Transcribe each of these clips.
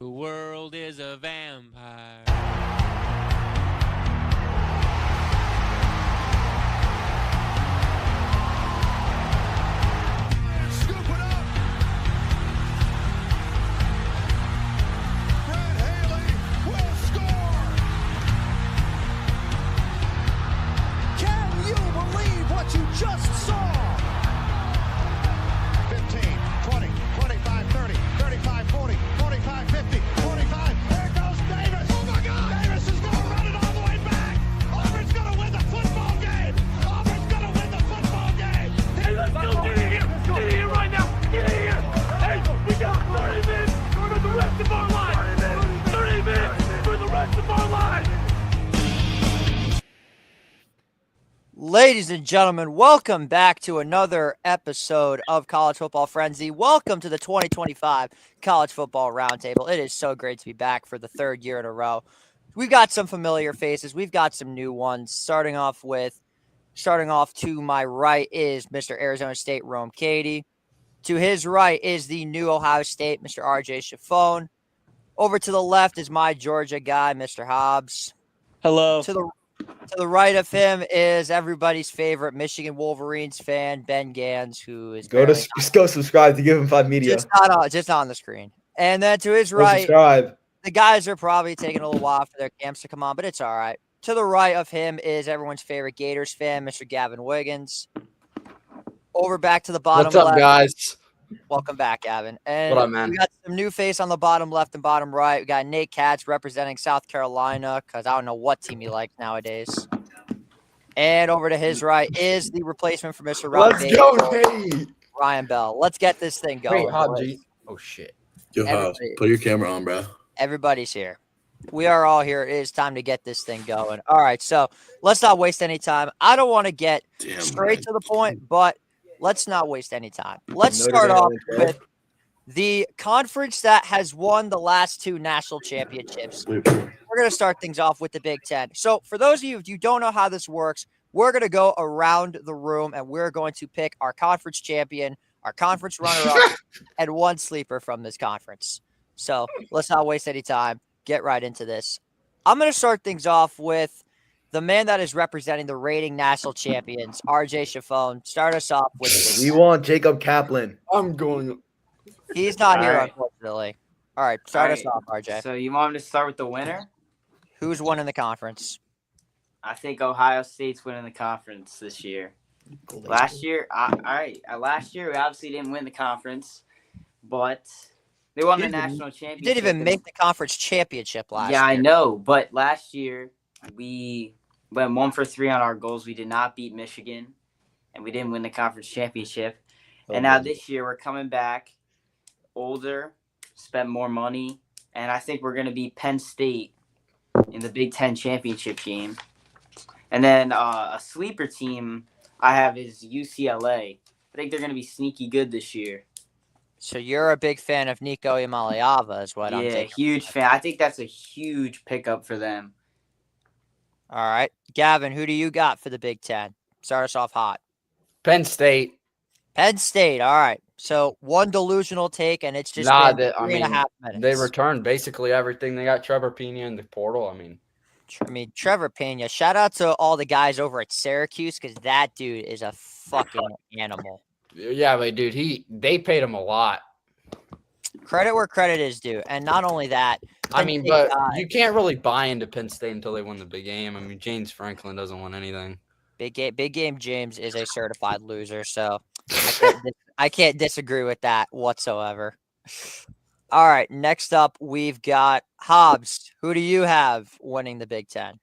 The world is a vampire. Scoop it up. Brad Haley will score. Can you believe what you just saw? 15, 20, 25, 30, 35, 40, 45, 50, 45. There goes Davis. Oh my God. Davis is going to run it all the way back. Auburn's going to win the football game. Auburn's going to win the football game. Hey, let's go. Get in here. Get in here right now. Get in here. Hey, we got 30 minutes for the rest of our lives. 30 minutes for the rest of our lives. Ladies and gentlemen, welcome back to another episode of College Football Frenzy. Welcome to the 2025 College Football Roundtable. It is so great to be back for the third year in a row. We've got some familiar faces. We've got some new ones. Starting off to my right is Mr. Arizona State, Rome Cady. To his right is the new Ohio State, Mr. RJ Chaffone. Over to the left is my Georgia guy, Mr. Hobbs. Hello. To the right of him is everybody's favorite Michigan Wolverines fan, Ben Gans, who is Go subscribe to Give Him 5 Media. just on the screen. And then to his Go right, subscribe. the guys are probably taking a little while for their camps to come on, but it's all right. To the right of him is everyone's favorite Gators fan, Mr. Gavin Wiggins. Over back to the bottom What's up, left. guys? Welcome back, Gavin. And What up, man? we got some new face on the bottom left and bottom right. We got Nate Katz representing South Carolina because I don't know what team he likes nowadays. And over to his right is the replacement for Mr. Let's Roundtable, go, Nate. Ryan Bell. Let's get this thing going. Wait, Hobbs. Oh, shit. Yo, Hobbs, put your camera on, bro. Everybody's here. We are all here. It is time to get this thing going. All right, so let's not waste any time. I don't want to get straight to the point, but let's not waste any time. Let's start off with the conference that has won the last two national championships. We're going to start things off with the Big Ten. So for those of you who don't know how this works, we're going to go around the room and we're going to pick our conference champion, our conference runner-up, and one sleeper from this conference. So let's not waste any time. Get right into this. I'm going to start things off with the man that is representing the reigning national champions, RJ Chaffone. Start us off with We want Jacob Kaplan. I'm going. He's not All here, right. unfortunately. All right, start us off, RJ. So you want me to start with the winner? Who's winning the conference? I think Ohio State's winning the conference this year. Last year, last year we obviously didn't win the conference, but they won the national You championship. didn't even make the conference championship last year. Yeah, I know, but last year we went 1 for 3 on our goals. We did not beat Michigan, and we didn't win the conference championship. And now this year we're coming back, older, spent more money, and I think we're going to beat Penn State in the Big Ten championship game. And then a sleeper team I have is UCLA. I think they're going to be sneaky good this year. So you're a big fan of Nico Imaliava is what I'm Yeah, taking. huge fan. I think that's a huge pickup for them. All right. Gavin, who do you got for the Big Ten? Start us off hot. Penn State. Penn State. All right. So one delusional take, and it's just been 3.5 minutes. They returned basically everything. They got Trevor Pena in the portal. Trevor Pena. Shout out to all the guys over at Syracuse because that dude is a fucking animal. Yeah, but dude, they paid him a lot. Credit where credit is due. And not only that, But you can't really buy into Penn State until they win the big game. James Franklin doesn't win anything. Big game James is a certified loser, so I can't disagree with that whatsoever. All right, next up we've got Hobbs. Who do you have winning the Big Ten?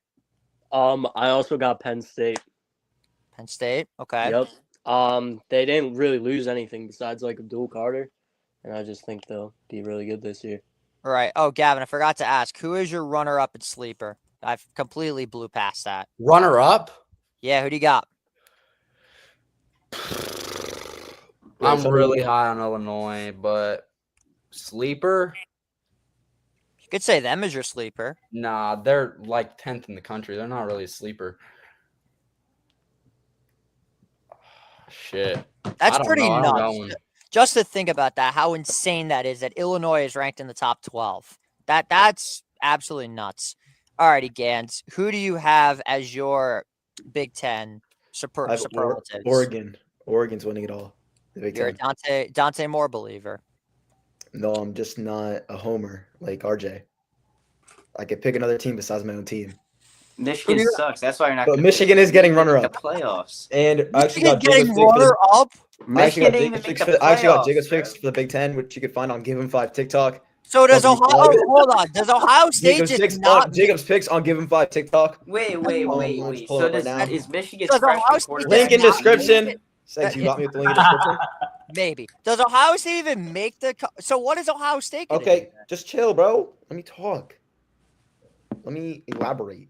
I also got Penn State. Penn State, okay. Yep. They didn't really lose anything besides like Abdul Carter, and I just think they'll be really good this year. All right. Oh, Gavin, I forgot to ask, who is your runner-up and sleeper? I've completely blew past that. Runner-up? Yeah, who do you got? I'm really high on Illinois, but sleeper? You could say them as your sleeper. Nah, they're like 10th in the country. They're not really a sleeper. Shit. That's pretty know. nuts. Just to think about that, how insane that is that Illinois is ranked in the top 12. That's absolutely nuts. Alrighty, Gans. Who do you have as your Big Ten superlatives? Oregon. Oregon's winning it all. The Big You're Ten. a Dante Moore believer. No, I'm just not a homer like RJ. I could pick another team besides my own team. Michigan sucks. That's why you're not. But Michigan is getting runner-up. The playoffs. And I actually got getting runner-up. I actually got Jacob's picks for the Big Ten, which you could find on Give 'Em 5 TikTok. So does Ohio? Hold on. Does Ohio State Jacob's picks on Give 'Em 5 TikTok? Wait. So is Michigan's link in description? Says you got me with the link in description. Maybe. Does Ohio State even make the? So what is Ohio State? Okay, just chill, bro. Let me talk. Let me elaborate.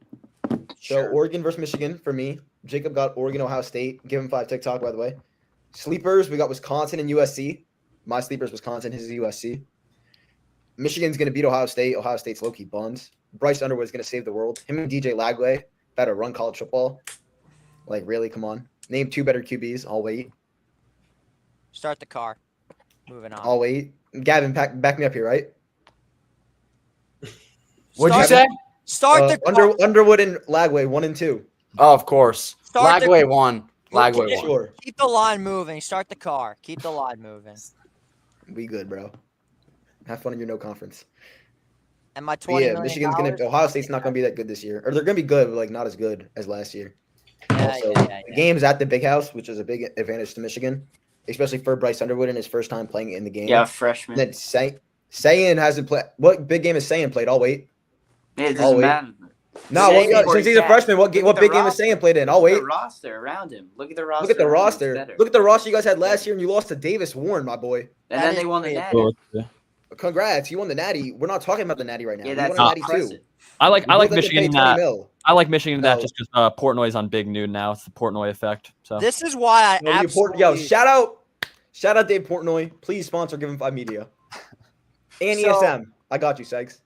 So Oregon versus Michigan for me. Jacob got Oregon, Ohio State. Give 'Em 5 TikTok, by the way. Sleepers, we got Wisconsin and USC. My sleepers, Wisconsin. His is USC. Michigan's going to beat Ohio State. Ohio State's low-key buns. Bryce Underwood's going to save the world. Him and DJ Lagway better run college football. Like, really? Come on. Name 2 better QBs. I'll wait. Start the car. Moving on. I'll wait. Gavin, back me up here, right? What'd you say? Start the car. Underwood and Lagway, 1 and 2. Oh, of course. Lagway won. Lagway won. Sure. Keep the line moving. Start the car. Keep the line moving. We good, bro. Have fun in your no conference. And my 20 million Michigan's Ohio State's not gonna be that good this year, or they're gonna be good, but like not as good as last year. The game's at the Big House, which is a big advantage to Michigan, especially for Bryce Underwood in his first time playing in the game. Yeah, freshman. And then Sayan hasn't played. What big game has Sayan played? I'll wait. It doesn't matter. No, since he's a freshman, what big game has Sayan played in? I'll wait. Look at the roster around him. Look at the roster. Look at the roster. Look at the roster you guys had last year, and you lost to Davis Warren, my boy. And then they won the Natty. Congrats, you won the Natty. We're not talking about the Natty right now. Yeah, that's impressive. I like Michigan in that. I like Michigan in that No. just because Portnoy's on Big Noon now. It's the Portnoy effect. So This is why I absolutely. Shout out Dave Portnoy. Please sponsor Give 'Em 5 Media. And ESM. I got you, Segs.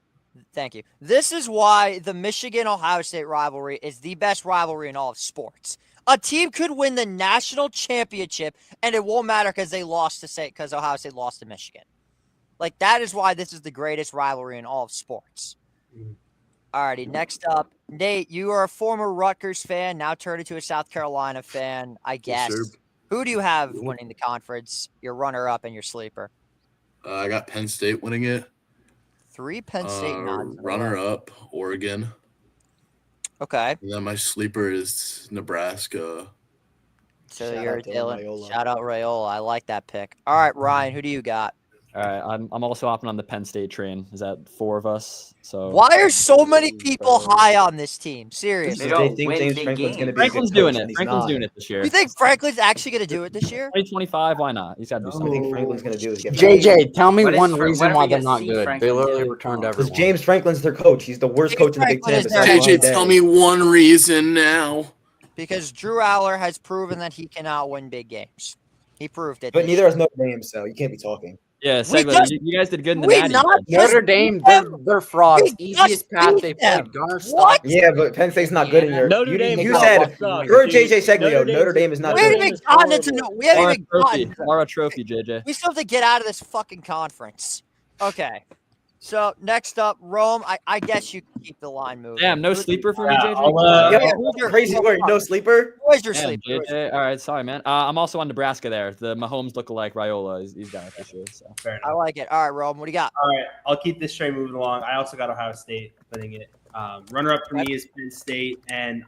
Thank you. This is why the Michigan-Ohio State rivalry is the best rivalry in all of sports. A team could win the national championship, and it won't matter because Ohio State lost to Michigan. Like, that is why this is the greatest rivalry in all of sports. Alrighty, next up, Nate, you are a former Rutgers fan, now turned into a South Carolina fan, I guess. Yes, sir. Who do you have winning the conference? Your runner-up and your sleeper. I got Penn State winning it. 3 Penn State nods. Runner-up, Oregon. Okay. And then my sleeper is Nebraska. So you're Dylan. Shout out Rayola. I like that pick. All right, Ryan, who do you got? all right, I'm also hopping on the Penn State train. Is that 4 of us? So Why are so many people high on this team? Seriously. They think James Franklin's going to be Franklin's doing it. Franklin's doing it this year. You think Franklin's actually going to do it this year? 2025, why not? He's got to do I something. think Franklin's going to do is get JJ, tell me What is one Fra- reason what are why we they're gonna not see good. Franklin They literally do? returned Because everyone. James Franklin's their coach. He's the worst coach in the Big Franklin Ten. is besides their- Ryan JJ, Day. tell me one reason now. Because Drew Aller has proven that he cannot win big games. He proved it. But this neither year. has Notre Dame, so you can't be talking. Yeah, We Segler, just- you guys did good in the we Natty. not Notre just Dame, beat them. they're frauds. We Easiest just path beat they them. played. Gunner What? Yeah, but Penn State's not good in your. Notre Dame You got said fucked up, you're dude. JJ Seglio. Notre Notre Dame is not We haven't good. even gotten into no. We haven't even gotten. Laura Trophy, JJ. We still have to get out of this fucking conference. Okay. So next up, Rome. I guess you can keep the line moving. Damn, no sleeper for me, JJ. Who's your- Crazy word, no sleeper. Where's your Damn, sleeper? JJ. All right, sorry, man. I'm also on Nebraska there. The Mahomes lookalike Raiola. He's got it this year. So. Fair I enough. like it. All right, Rome. What do you got? All right, I'll keep this train moving along. I also got Ohio State winning it. Runner-up for me is Penn State, and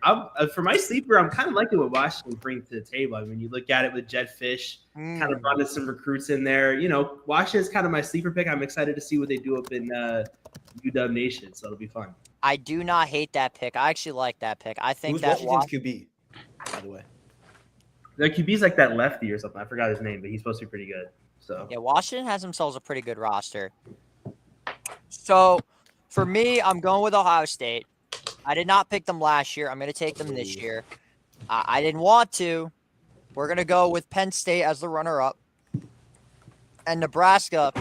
for my sleeper, I'm kind of liking what Washington brings to the table. I mean, you look at it with Jed Fish, kind of running some recruits in there. You know, Washington's kind of my sleeper pick. I'm excited to see what they do up in UW Nation, so it'll be fun. I do not hate that pick. I actually like that pick. I think Who's that Washington's QB, by the way? Their QB's like that lefty or something. I forgot his name, but he's supposed to be pretty good. So Yeah, Washington has themselves a pretty good roster. So, for me, I'm going with Ohio State. I did not pick them last year. I'm going to take them this year. I didn't want to. We're going to go with Penn State as the runner-up and Nebraska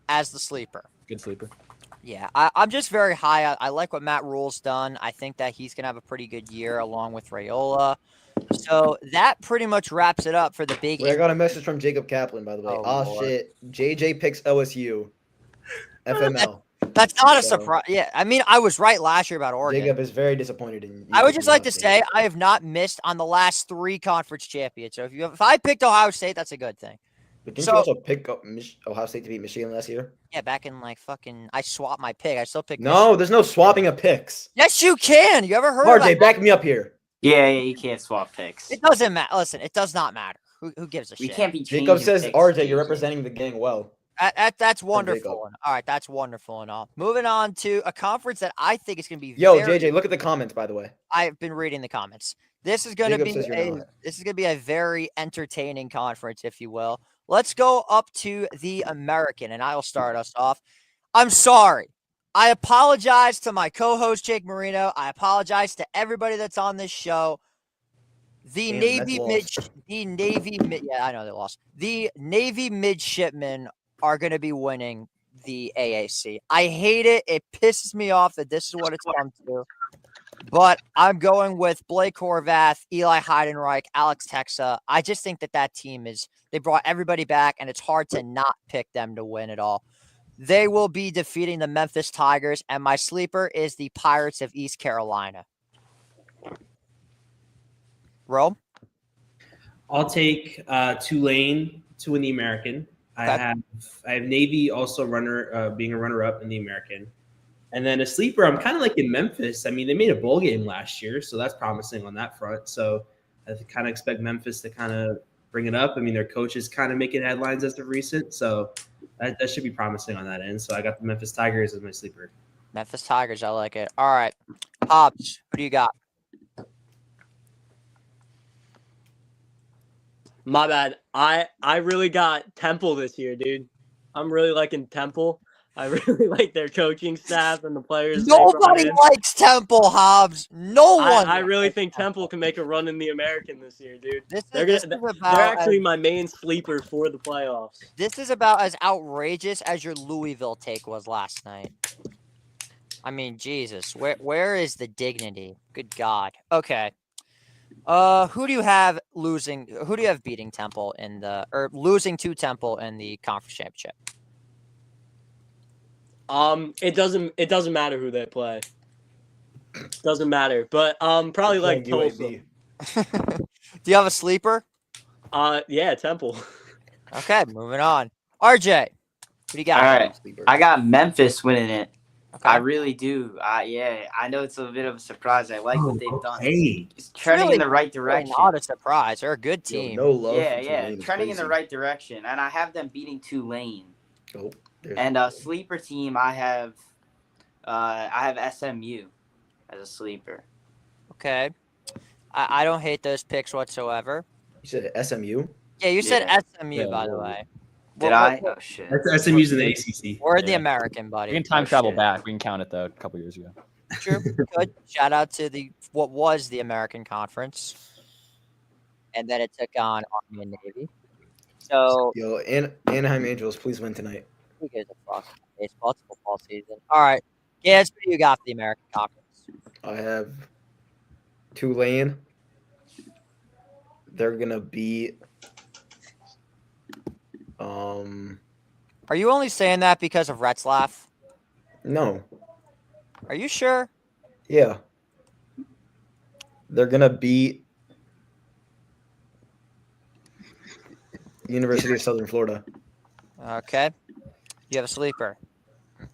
as the sleeper. Good sleeper. Yeah, I'm just very high. I like what Matt Rule's done. I think that he's going to have a pretty good year along with Raiola. So that pretty much wraps it up for the Big Wait, I got a message from Jacob Kaplan, by the way. Oh, Lord. Shit. JJ picks OSU. FML. That's not a So- surprise. Yeah, I mean, I was right last year about Oregon. Jacob is very disappointed in you. I would picking just like Ohio to State. say I have not missed on the last 3 conference champions. So if I picked Ohio State, that's a good thing. But didn't so- you also pick up Ohio State to beat Michigan last year? Yeah, back in like I swapped my pick. I still picked. No, Michigan. there's no swapping of picks. Yes, you can. You ever heard of RJ, that? back me up here. Yeah, you can't swap picks. It doesn't matter. Listen, it does not matter. Who gives a We shit? can't be changing Jacob says, picks, RJ, you're JJ. representing the gang well. That's Jacob. wonderful. All right, that's wonderful and all. Moving on to a conference that I think is going to be. Yo, very, JJ, look at the comments, by the way. I've been reading the comments. This is going to Jacob be says you're not. this is going to be a very entertaining conference, if you will. Let's go up to the American, and I'll start us off. I'm sorry. I apologize to my co-host Jake Marino. I apologize to everybody that's on this show. The Damn, Navy that's lost. yeah, I know they lost. The Navy midshipmen are going to be winning the AAC. I hate it. It pisses me off that this is what it's come to. But I'm going with Blake Horvath, Eli Heidenreich, Alex Texa. I just think that team they brought everybody back, and it's hard to not pick them to win it all. They will be defeating the Memphis Tigers, and my sleeper is the Pirates of East Carolina. Rome? I'll take Tulane to win the American. I have Navy also being a runner-up in the American. And then a sleeper, I'm kind of like in Memphis. I mean, they made a bowl game last year, so that's promising on that front. So I kind of expect Memphis to kind of bring it up. I mean, their coach is kind of making headlines as of recent, so that should be promising on that end. So I got the Memphis Tigers as my sleeper. Memphis Tigers, I like it. All right. Hobbs, who do you got? My bad. I really got Temple this year, dude. I'm really liking Temple. I really like their coaching staff and the players. Nobody likes Temple, Hobbs. No one. I really think Temple can make a run in the American this year, dude. They're actually my main sleeper for the playoffs. This is about as outrageous as your Louisville take was last night. I mean, Jesus, where is the dignity? Good God. Okay. Who do you have losing? Who do you have beating Temple losing to Temple in the conference championship? It doesn't matter who they play. Doesn't matter, but probably like Tulsa. Do you have a sleeper? Yeah, Temple. Okay, moving on. RJ, what do you got? All right, I got Memphis winning it. Okay. I really do. Yeah, I know it's a bit of a surprise. I like what they've done. Hey, It's trending really- in the right Really direction. not a surprise. They're a good Yo, team. no love. Yeah, for yeah, Tulane. It's trending in the crazy. right direction, and I have them beating Tulane. Oh, there's- And sleeper team, I have SMU as a sleeper. Okay. I don't hate those picks whatsoever. You said SMU? Yeah, you said Yeah. SMU, by the way. Did I? Oh shit. that's SMU's in the ACC. We're in the Yeah. American, buddy. We can time Oh, travel shit. back. We can count it though. A couple years ago. True. Good. Shout out to what was the American Conference, and then it took on Army and Navy. So Yo, Anaheim Angels, please win tonight. who gives a fuck? Baseball, it's football season. All right. Yes, who you got for the American Conference? I have Tulane. They're gonna beat. Are you only saying that because of Retzlaff? No. Are you sure? Yeah. They're gonna beat University of Southern Florida. Okay. You have a sleeper.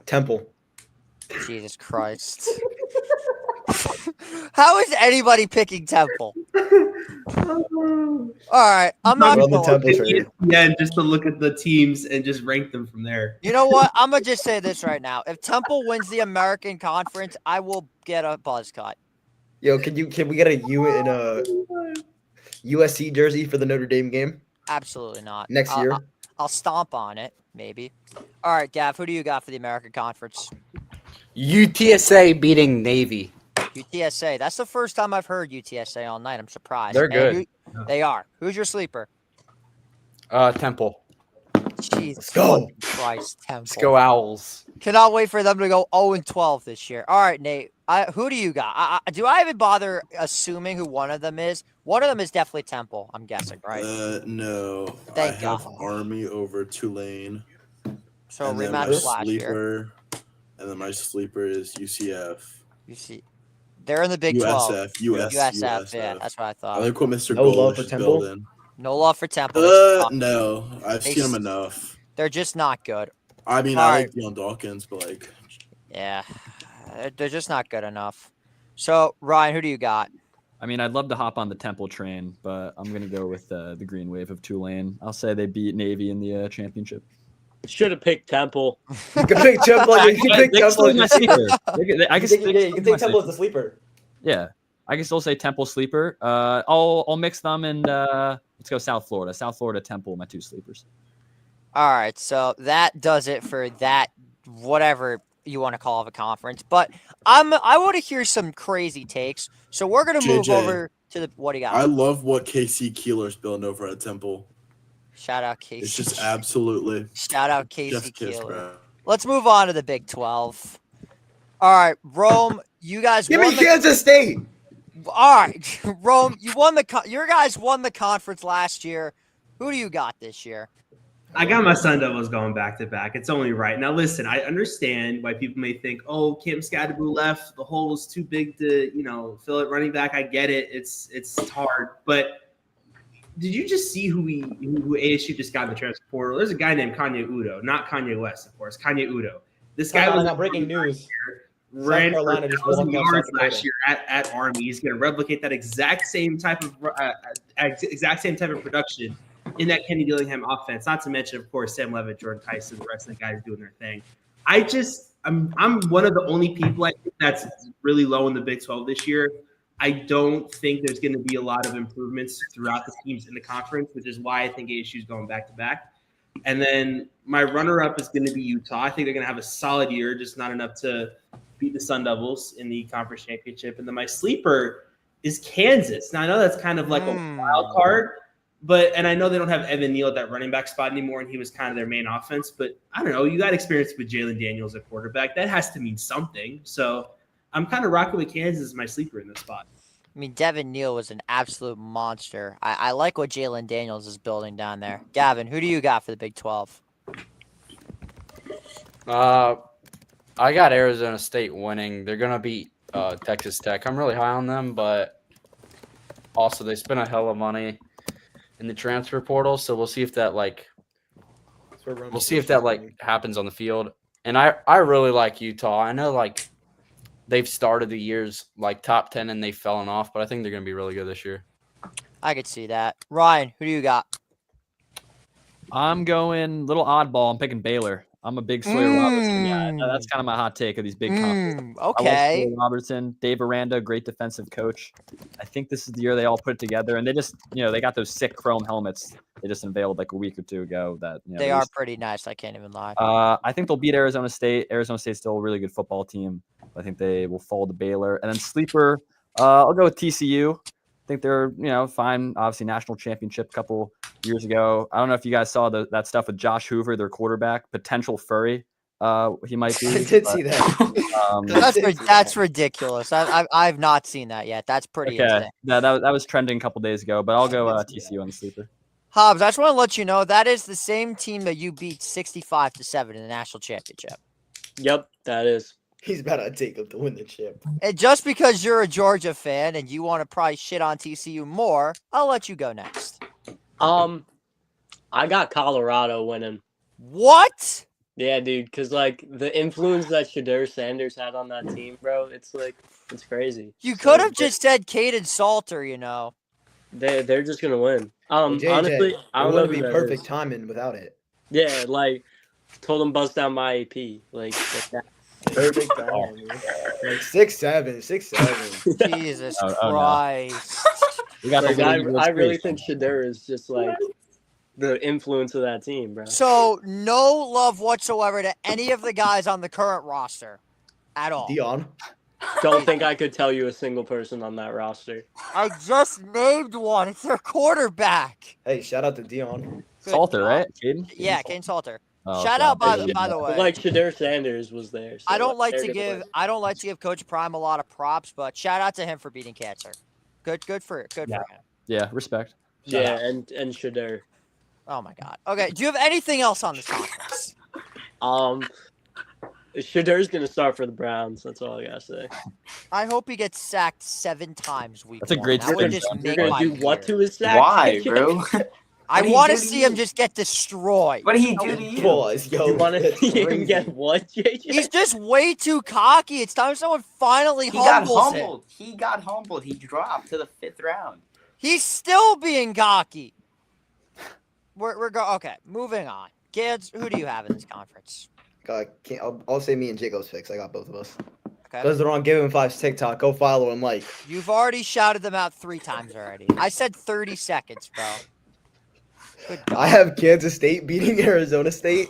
Temple. Jesus Christ. How is anybody picking Temple? All right. I'm not Run the going. Temple trade. Yeah, and just to look at the teams and just rank them from there. You know what? I'm going to just say this right now. If Temple wins the American Conference, I will get a buzz cut. Yo, can we get a U in a USC jersey for the Notre Dame game Absolutely not. next year? I'll stomp on it, maybe. All right, Gav, who do you got for the American Conference? UTSA beating Navy. UTSA. That's the first time I've heard UTSA all night. I'm surprised. They're And good. They are. Who's your sleeper? Temple. Jesus Let's go. Christ, Temple. Let's go Owls. Cannot wait for them to go 0-12 this year. All right, Nate. Who do you got? Do I even bother assuming who one of them is? One of them is definitely Temple, I'm guessing, right? No. Thank I have God. Army over Tulane. So and then rematch my last year. sleeper, and And then my sleeper is UCF. They're in the Big 12. USF. Yeah, that's what I I thought. like what Mr. No love Golish for is Temple? building. No love for Temple. No. I've They seen them s- enough. They're just not good. I mean, All I right. like Deion Dawkins, but like, Yeah, they're just not good enough. So, Ryan, who do you got? I mean, I'd love to hop on the Temple train, but I'm gonna go with the Green Wave of Tulane. I'll say they beat Navy in the championship. Should have picked Temple. You can pick Temple. You can pick They can Temple. still be my sleeper. I You can can take Temple as the sleeper. Yeah, I can still say Temple sleeper. I'll mix them and let's go South Florida. South Florida Temple, my 2 sleepers. All right, so that does it for that, whatever you want to call it, a conference. But I want to hear some crazy takes. So we're gonna move JJ, over to the what do you got? I love what KC Keeler's building over at Temple. Shout out Casey. It's just absolutely. Shout out Casey Chef's kiss, Keeler. bro. Let's move on to the Big 12. All right, Rome, you guys Give won me the Kansas State. All right, Rome, you won your guys won the conference last year. Who do you got this year? I got my Sun Devils going back to back. It's only right. Now, listen, I understand why people may think, oh, Kim Scadaboo left. The hole was too big to, fill it running back. I get it. It's hard. But did you just see who ASU just got in the transfer portal? There's a guy named Kanye Udo, not Kanye West, of course. Kanye Udo. This guy was breaking news. Ran for Carolina just 1,000 won yards last year at Army. He's going to replicate that exact same type of production in that Kenny Dillingham offense. Not to mention, of course, Sam Levitt, Jordan Tyson, the rest of the guys doing their thing. I'm one of the only people I think that's really low in the Big 12 this year. I don't think there's going to be a lot of improvements throughout the teams in the conference, which is why I think ASU is going back to back. And then my runner-up is going to be Utah. I think they're going to have a solid year, just not enough to beat the Sun Devils in the conference championship. And then my sleeper is Kansas. Now, I know that's kind of like a wild card, and I know they don't have Evan Neal at that running back spot anymore, and he was kind of their main offense. But I don't know. You got experience with Jalen Daniels at quarterback. That has to mean something. So I'm kind of rocking with Kansas as my sleeper in this spot. I mean, Devin Neal was an absolute monster. I like what Jalen Daniels is building down there. Gavin, who do you got for the Big 12? I got Arizona State winning. They're going to beat Texas Tech. I'm really high on them, but also they spent a hell of money in the transfer portal, so we'll see if that happens on the field. And I really like Utah. I know they've started the years top 10 and they've fallen off, but I think they're going to be really good this year. I could see that. Ryan, who do you got? I'm going little oddball. I'm picking Baylor. I'm a big Sawyer Robertson guy. That's kind of my hot take of these big conferences. Okay. I love Sawyer Robertson, Dave Aranda, great defensive coach. I think this is the year they all put it together, and they just, they got those sick chrome helmets they just unveiled a week or two ago. That they are pretty nice. I can't even lie. I think they'll beat Arizona State. Arizona State's still a really good football team. I think they will fall to Baylor, and then sleeper. I'll go with TCU. I think they're fine. Obviously, national championship a couple years ago. I don't know if you guys saw that stuff with Josh Hoover, their quarterback, potential furry. He might be. I did see that. That's ridiculous. I've not seen that yet. That's pretty insane. Yeah, that was trending a couple days ago. But I'll go TCU on the sleeper. Hobbs, I just want to let you know that is the same team that you beat 65-7 in the national championship. Yep, that is. He's about to take him to win the chip. And just because you're a Georgia fan and you want to probably shit on TCU more, I'll let you go next. I got Colorado winning. What? Yeah, dude, because the influence that Shedeur Sanders had on that team, bro, it's crazy. You could have just said Caden Salter, They're just gonna win. JJ, Honestly, I don't know. It would be perfect timing without it. Yeah, told him bust down my AP, like that. Perfect timing. 6'7". Jesus Christ. We got I really think Shedeur is just the influence of that team, bro. So no love whatsoever to any of the guys on the current roster at all. Dion. Don't think I could tell you a single person on that roster. I just named one. It's their quarterback. Hey, shout out to Dion. Salter, right? Caden? Yeah, Caden Salter. Oh, Shout out by the way. Shedeur Sanders was there. So I don't like to give Coach Prime a lot of props, but shout out to him for beating cancer. Good for him. Yeah, respect. Yeah, and Shedeur. Oh my God. Okay, do you have anything else on this conference? Shadur's gonna start for the Browns. That's all I gotta say. I hope he gets sacked 7 times week That's a one. great That would stint, just man. You're make gonna my do what year. to his sack? Why, bro? I What did he want to do to see him you? just get destroyed. What did he do to you? Boys, yo, You want to that's see him crazy. get what, JJ? He's just way too cocky. It's time someone finally He got humbles him. humbled. He got humbled. He dropped to the 5th round. He's still being cocky. Okay, moving on. Kids, who do you have in this conference? I'll say me and Jacob's picks. I got both of us. Okay. Because they're on Give Him Five's TikTok. Go follow him. Like, You've already shouted them out 3 times already. I said 30 seconds, bro. Good God. I have Kansas State beating Arizona State.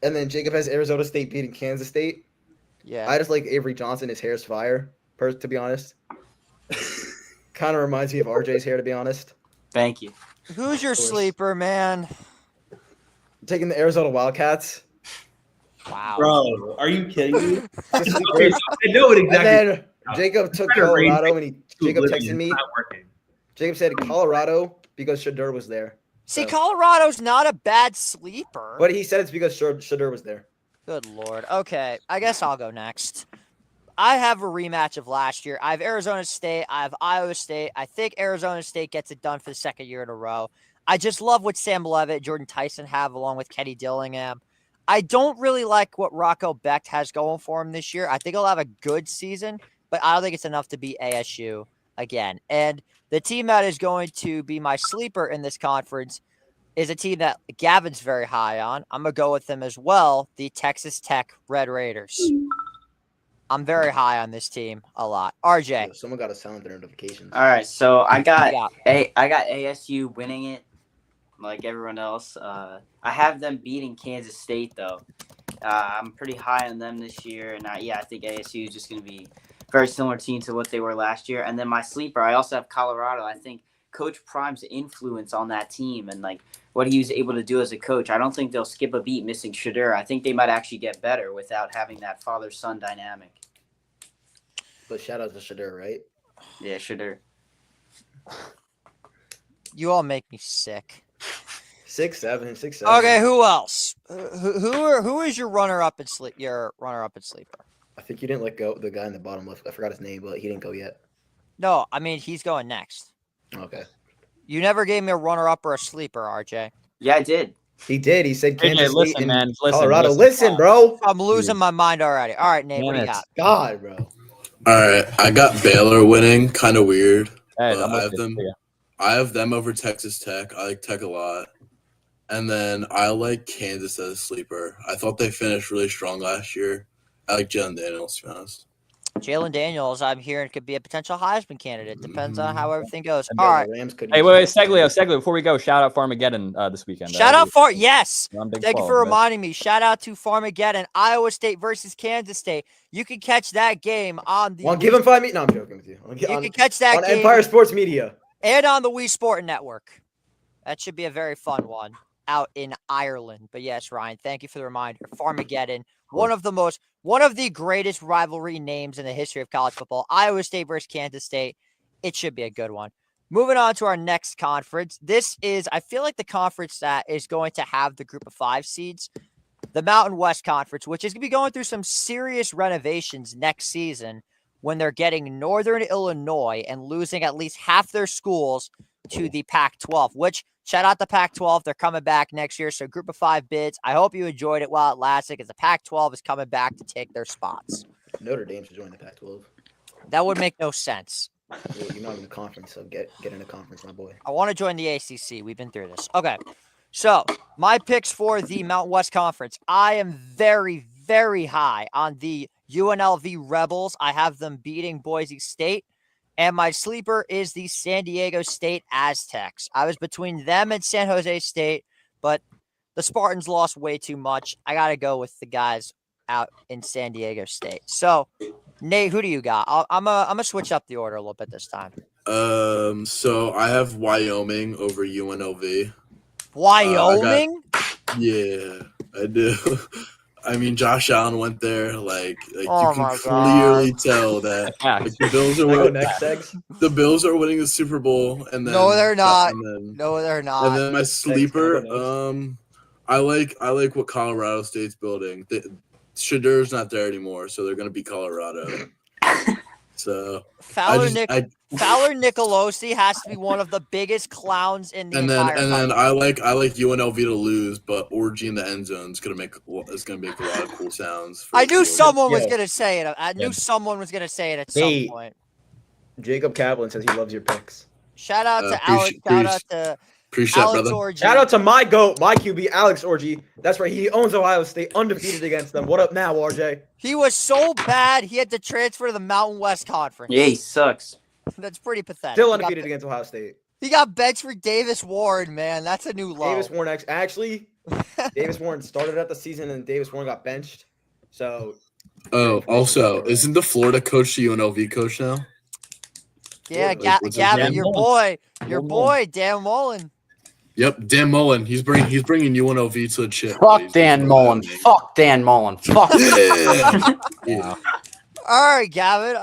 And then Jacob has Arizona State beating Kansas State. Yeah. I just like Avery Johnson. His hair's fire, to be honest. Kind of reminds me of RJ's hair, to be honest. Thank you. Who's your sleeper, man? I'm taking the Arizona Wildcats. Wow. Bro, are you kidding me? Just Okay, so I know it And exactly. then Jacob took Trying to raise Colorado, and Jacob Oblivion. texted me. It's not working. Jacob said Colorado because Shadur was there. See, So- Colorado's not a bad sleeper. But he said it's because Shadur was there. Good Lord. Okay, I guess I'll go next. I have a rematch of last year. I have Arizona State. I have Iowa State. I think Arizona State gets it done for the 2nd year in a row. I just love what Sam Levitt, Jordan Tyson have along with Kenny Dillingham. I don't really like what Rocco Becht has going for him this year. I think he'll have a good season, but I don't think it's enough to beat ASU again. And the team that is going to be my sleeper in this conference is a team that Gavin's very high on. I'm going to go with them as well, the Texas Tech Red Raiders. I'm very high on this team a lot. RJ. Yo, someone got to sound their notifications. All right, so I got Yeah. I got ASU winning it, like everyone else. I have them beating Kansas State though. I'm pretty high on them this year, and I think ASU is just going to be very similar team to what they were last year. And then my sleeper, I also have Colorado. I think Coach Prime's influence on that team and like what he was able to do as a coach. I don't think they'll skip a beat missing Shadur. I think they might actually get better without having that father-son dynamic. But shout out to Shadur, right? Yeah, Shadur. You all make me sick. 6'7", 6'7". Okay, who else? Who is your runner-up and sleeper? I think you didn't let go the guy in the bottom left. I forgot his name, but he didn't go yet. No, I mean he's going next. Okay. You never gave me a runner-up or a sleeper, RJ. Yeah, I did. He did. He said Kansas State listen, and man. Listen, Colorado. Listen, bro. I'm losing my mind already. All right, Nate, what do you Damn it. got? God, bro. All right, I got Baylor winning. Kind of weird. Hey, but I'm I have with you. them. Yeah. I have them over Texas Tech. I like Tech a lot. And then I like Kansas as a sleeper. I thought they finished really strong last year. I like Jalen Daniels, to be honest. Jalen Daniels, I'm hearing, could be a potential Heisman candidate. Depends on how everything goes. And All then right. the Rams could Hey, wait, Seglio, before we go, shout out Farmageddon this weekend. Shout out for yes. I'm a big Thank you fan, for man. reminding me. Shout out to Farmageddon, Iowa State versus Kansas State. You can catch that game on the. Well, give him 5 minutes. No, I'm joking with you. You can catch that on game Empire Sports Media. and on the Wii Sport Network. That should be a very fun one out in Ireland. But yes, Ryan, thank you for the reminder. Farmageddon, one of the greatest rivalry names in the history of college football. Iowa State versus Kansas State. It should be a good one. Moving on to our next conference. This is, I feel like, the conference that is going to have the group of 5 seeds. The Mountain West Conference, which is going to be going through some serious renovations next season when they're getting Northern Illinois and losing at least half their schools to the Pac-12, which, shout out the Pac-12. They're coming back next year. So group of 5 bids. I hope you enjoyed it while it lasted because the Pac-12 is coming back to take their spots. Notre Dame should join the Pac-12. That would make no sense. Well, you're not in the conference, so get in the conference, my boy. I want to join the ACC. We've been through this. Okay. So my picks for the Mountain West Conference. I am very, very high on the UNLV Rebels. I have them beating Boise State. And my sleeper is the San Diego State Aztecs. I was between them and San Jose State, but the Spartans lost way too much. I got to go with the guys out in San Diego State. So, Nate, who do you got? I'm gonna switch up the order a little bit this time. So I have Wyoming over UNLV. Wyoming? Yeah, I do. I mean, Josh Allen went there. Like Oh you can my clearly tell that Yeah. like, the Bills are Can I go winning. next, Segs? The Bills are winning the Super Bowl, and then No, they're not. And then, No, they're and not. then my sleeper. go next. I like what Colorado State's building. Shadur's not there anymore, so they're going to be Colorado. So Fowler I Nicolosi has to be one of the biggest clowns in the entire then country. I like UNLV to lose, but Orgy in the end zone is gonna make a lot of cool sounds. I knew someone was Yo. gonna say it. I knew someone was gonna say it at some Hey. point. Jacob Kaplan says he loves your picks. Shout out to Alex. Shout out to appreciate Alex brother. Orgy. Shout out to my GOAT, my QB, Alex Orgy. That's right. He owns Ohio State, undefeated against them. What up now, RJ? He was so bad he had to transfer to the Mountain West Conference. Yeah, he sucks. That's pretty pathetic. Still undefeated against Ohio State. He got benched for Davis Warren, man. That's a new low. Davis Warren actually, Davis Warren started at the season and Davis Warren got benched. So. Oh, also, isn't the Florida coach the UNLV coach now? Yeah, what's his Gavin, name? your boy, Dan Mullen. Yep, Dan Mullen. He's bringing UNLV to the chip. Fuck Dan Mullen. Fuck Dan Mullen. Fuck. Yeah. All right, Gavin.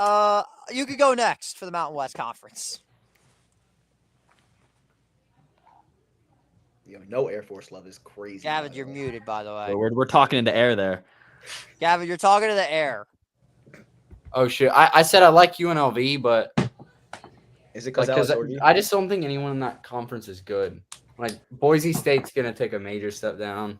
You could go next for the Mountain West Conference. Yo, no Air Force love is crazy. Gavin, you're muted, by the way. We're talking into air there. Gavin, you're talking to the air. Oh shit! I said I like UNLV, but Is it because I just don't think anyone in that conference is good. Like Boise State's gonna take a major step down.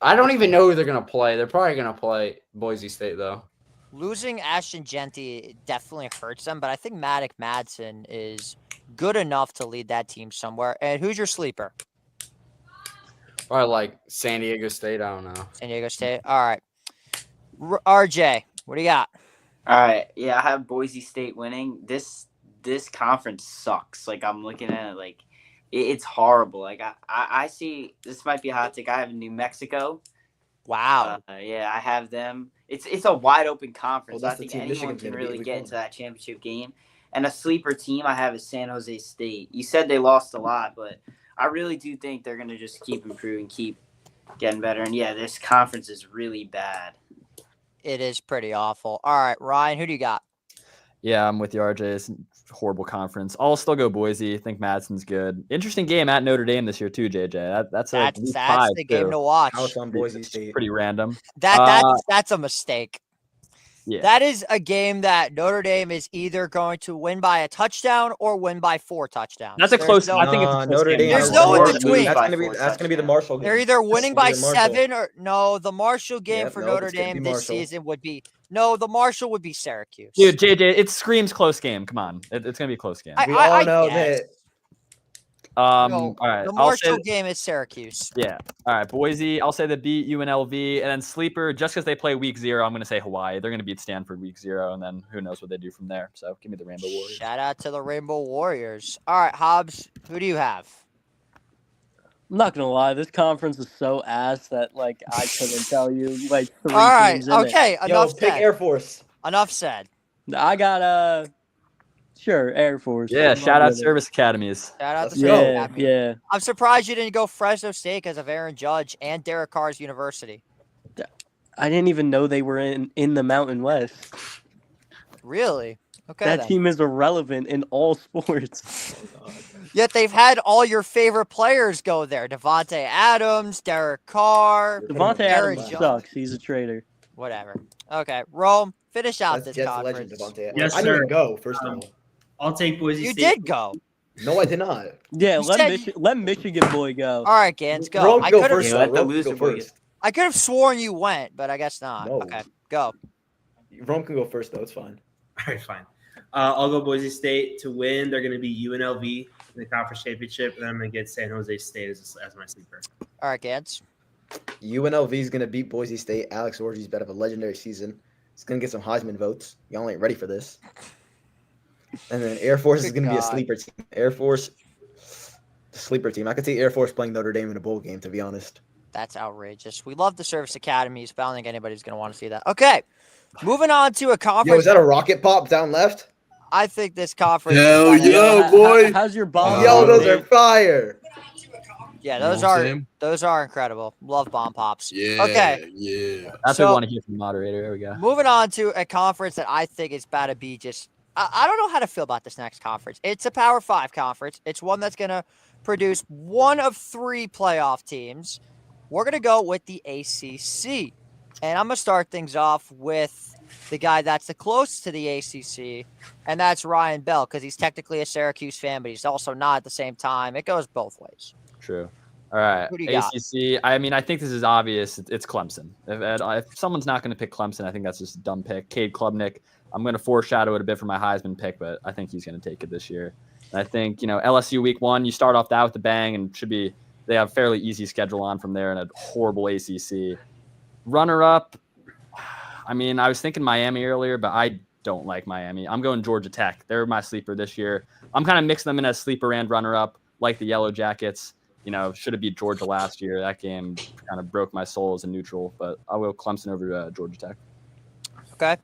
I don't even know who they're gonna play. They're probably gonna play Boise State though. Losing Ashton Genty definitely hurts them, but I think Maddox Madsen is good enough to lead that team somewhere. And who's your sleeper? Probably like San Diego State. I don't know. San Diego State. All right. RJ, what do you got? All right. Yeah, I have Boise State winning. This conference sucks. Like, I'm looking at it, like, it's horrible. Like, I see, this might be a hot take. I have New Mexico. Wow. Yeah, I have them. It's a wide open conference. Well, I that's the think team anyone Michigan's can gonna beat really week get one. into that championship game. And a sleeper team I have is San Jose State. You said they lost a lot, but I really do think they're going to just keep improving, keep getting better. And, yeah, this conference is really bad. It is pretty awful. All right, Ryan, who do you got? Yeah, I'm with you, RJ. It's a horrible conference. I'll still go Boise. I think Madsen's good. Interesting game at Notre Dame this year too, JJ. That's week 5 the game to watch. House on Boise State. Pretty random. That's a mistake. Yeah. That is a game that Notre Dame is either going to win by a touchdown or win by 4 touchdowns. That's a close. I think it's a close Notre game. Dame. There's has no in the between. That's gonna be the Marshall game. They're either winning by That's gonna be the Marshall. 7 or no. The Marshall game Yep, for nope, Notre it's gonna Dame be this Marshall. season would be the Marshall would be Syracuse. Dude, JJ, it screams close game. Come on, it's gonna be a close game. We all know guess. that. All right. The I'll say Marshall game is Syracuse. Yeah. All right. Boise, I'll say they beat UNLV. And then sleeper, just because they play week 0, I'm going to say Hawaii. They're going to beat Stanford week 0. And then who knows what they do from there. So give me the Rainbow Warriors. Shout out to the Rainbow Warriors. All right, Hobbs, who do you have? I'm not gonna lie, this conference is so ass that like I couldn't tell you like 3 All right, teams in it. okay, Yo, enough pick said. Air Force. Enough said. I got sure Air Force. Yeah. I'm Shout out with it. Service Academies. Shout out Let's to go. Service Yeah, Academy. yeah. I'm surprised you didn't go Fresno State because of Aaron Judge and Derek Carr's University. I didn't even know they were in the Mountain West. Really? Okay. That then. team is irrelevant in all sports. Yet they've had all your favorite players go there. Devontae Adams, Derek Carr, Devontae Aaron Adams Judge. sucks. He's a traitor. Whatever. Okay, Rome, finish out That's this Jets legend, conference. Devontae. Yes, I didn't sir. even go, first of all. I'll take Boise You State. did go. No, I did not. Yeah, You said- let Michigan boy go. All right, Gans, go. Rome I go could have first. Yeah, let the Rome loser go boy first. I could have sworn you went, but I guess not. No. Okay, go. Rome can go first, though. It's fine. All right, fine. I'll go Boise State to win. They're going to be UNLV in the conference championship, and then I'm going to get San Jose State as my sleeper. All right, Gans. UNLV is going to beat Boise State. Alex Orgy's bet of a legendary season. It's going to get some Heisman votes. Y'all ain't ready for this. And then Air Force is Good going to be a God. sleeper team. Air Force, sleeper team. I could see Air Force playing Notre Dame in a bowl game, to be honest. That's outrageous. We love the service academies, but I don't think anybody's going to want to see that. Okay, moving on to a conference. Yo, is that a rocket pop down left? I think this conference. Hell is kinda- yeah, boy. How's your bomb? Yo, those are fire. Yeah, You know those what I'm are saying? those are incredible. Love bomb pops. Yeah. Okay. Yeah. That's So- what we want to hear from the moderator. There we go. Moving on to a conference that I think is about to be just. I don't know how to feel about this next conference. It's a Power 5 conference. It's one that's going to produce one of 3 playoff teams. we're going to go with the ACC. And I'm going to start things off with the guy that's the closest to the ACC, and that's Ryan Bell, because he's technically a Syracuse fan, but he's also not at the same time. It goes both ways. True. All right. Who do you got? ACC. I mean, I think this is obvious. It's Clemson. If someone's not going to pick Clemson, I think that's just a dumb pick. Cade Klubnik. I'm going to foreshadow it a bit for my Heisman pick, but I think he's going to take it this year. And I think, LSU week 1, you start off that with a bang, and they have a fairly easy schedule on from there and a horrible ACC. Runner-up, I mean, I was thinking Miami earlier, but I don't like Miami. I'm going Georgia Tech. They're my sleeper this year. I'm kind of mixing them in as sleeper and runner-up, like the Yellow Jackets. Should have beat Georgia last year. That game kind of broke my soul as a neutral, but I'll go Clemson over Georgia Tech. Okay.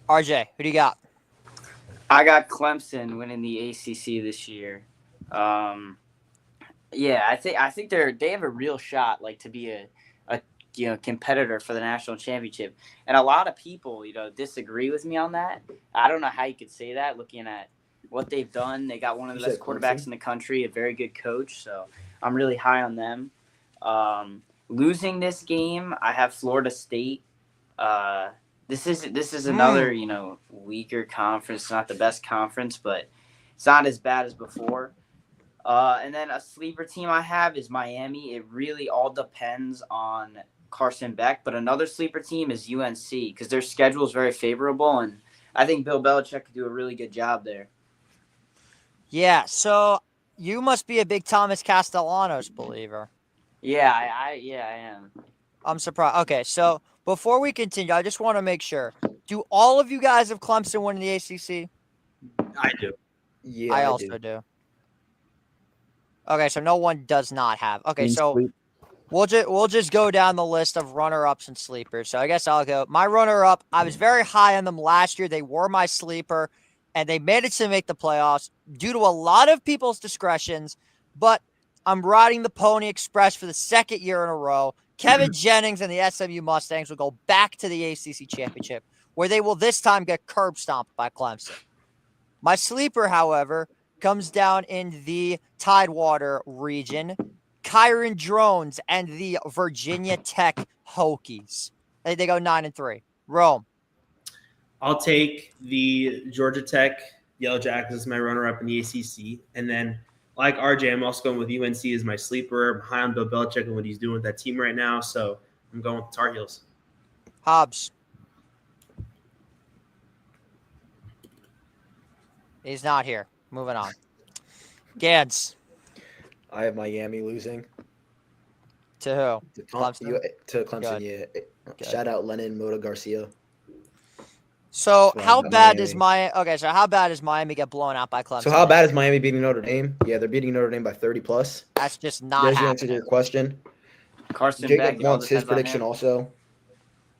RJ, who do you got? I got Clemson winning the ACC this year. Yeah, I think they have a real shot, like, to be a competitor for the national championship. And a lot of people, disagree with me on that. I don't know how you could say that looking at what they've done. They got one of the best quarterbacks in the country, a very good coach. So I'm really high on them. Losing this game, I have Florida State. This is another, weaker conference, not the best conference, but it's not as bad as before. And then a sleeper team I have is Miami. It really all depends on Carson Beck, but another sleeper team is UNC because their schedule is very favorable, and I think Bill Belichick could do a really good job there. Yeah, so you must be a big Thomas Castellanos believer. Yeah, I am. I'm surprised. Okay, so before we continue, I just want to make sure. Do all of you guys have Clemson winning the ACC? I do. Yeah, I also do. Okay, so no one does not have. Okay, so we'll just go down the list of runner-ups and sleepers. So I guess I'll go. My runner-up, I was very high on them last year. They were my sleeper, and they managed to make the playoffs due to a lot of people's discretions. But I'm riding the Pony Express for the second year in a row. Kevin Jennings and the SMU Mustangs will go back to the ACC championship, where they will this time get curb stomped by Clemson. My sleeper, however, comes down in the Tidewater region. Kyron Drones and the Virginia Tech Hokies. They go 9-3. Rome. I'll take the Georgia Tech Yellow Jackets as my runner-up in the ACC. And then, like RJ, I'm also going with UNC as my sleeper. I'm high on Bill Belichick and what he's doing with that team right now. So I'm going with Tar Heels. Hobbs. He's not here. Moving on. Gads. I have Miami losing. To who? Clemson? To Clemson, yeah. Good. Shout out Lennon Mota Garcia. So From how bad is Miami. So how bad does Miami get blown out by Clemson? So how bad is Miami beating Notre Dame? Yeah, they're beating Notre Dame by 30 plus. That's just not There's the happening. answer to your question. Carson Beck, Jacob it all wants his depends on prediction him. also.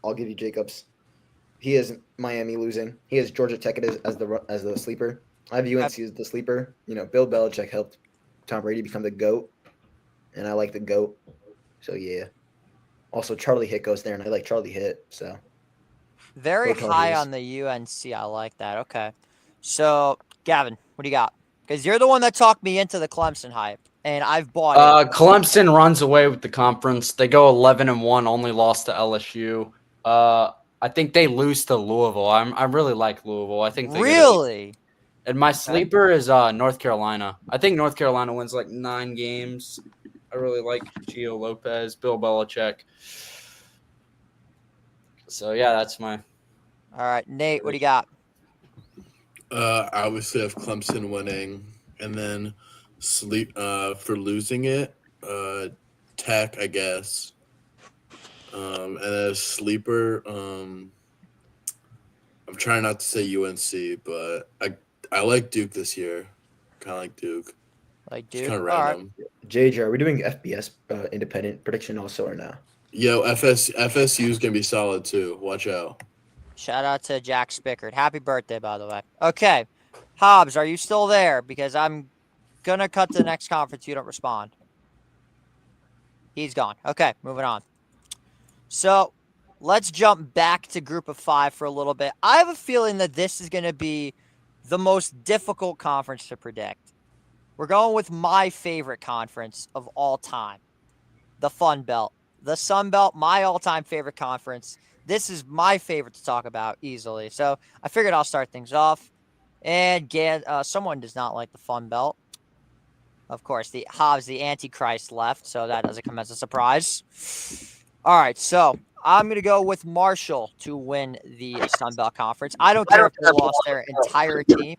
I'll give you Jacob's. He has Miami losing. He has Georgia Tech as the sleeper. I have UNC as the sleeper. Bill Belichick helped Tom Brady become the GOAT, and I like the GOAT. So yeah. Also, Charlie Hitt goes there, and I like Charlie Hitt. So Very Go Tar high Heels. on the UNC. I like that. Okay. So, Gavin, what do you got? Because you're the one that talked me into the Clemson hype, and I've bought it. Clemson runs away with the conference. They go 11-1, only lost to LSU. I think they lose to Louisville. I really like Louisville. I think Really? And my sleeper is North Carolina. I think North Carolina wins like 9 games. I really like Gio Lopez, Bill Belichick. So yeah, that's my. All right, Nate, what do you got? I obviously have Clemson winning, and then for losing it, Tech, I guess. And as sleeper, I'm trying not to say UNC, but I like Duke this year. Kind of like Duke. Like Duke? It's kind of All right. random. JJ, are we doing FBS independent prediction also or no? Yo, FSU is gonna be solid too. Watch out. Shout out to Jack Spickard. Happy birthday, by the way. Okay. Hobbs, are you still there? Because I'm going to cut to the next conference. You don't respond. He's gone. Okay, moving on. So let's jump back to Group of 5 for a little bit. I have a feeling that this is going to be the most difficult conference to predict. We're going with my favorite conference of all time, the Fun Belt. the Sun Belt, my all-time favorite conference. This is my favorite to talk about easily. So I figured I'll start things off. And someone does not like the Fun Belt. Of course, the Hobbs, the Antichrist, left, so that doesn't come as a surprise. All right, so I'm going to go with Marshall to win the Sun Belt Conference. I don't care if they lost their entire team.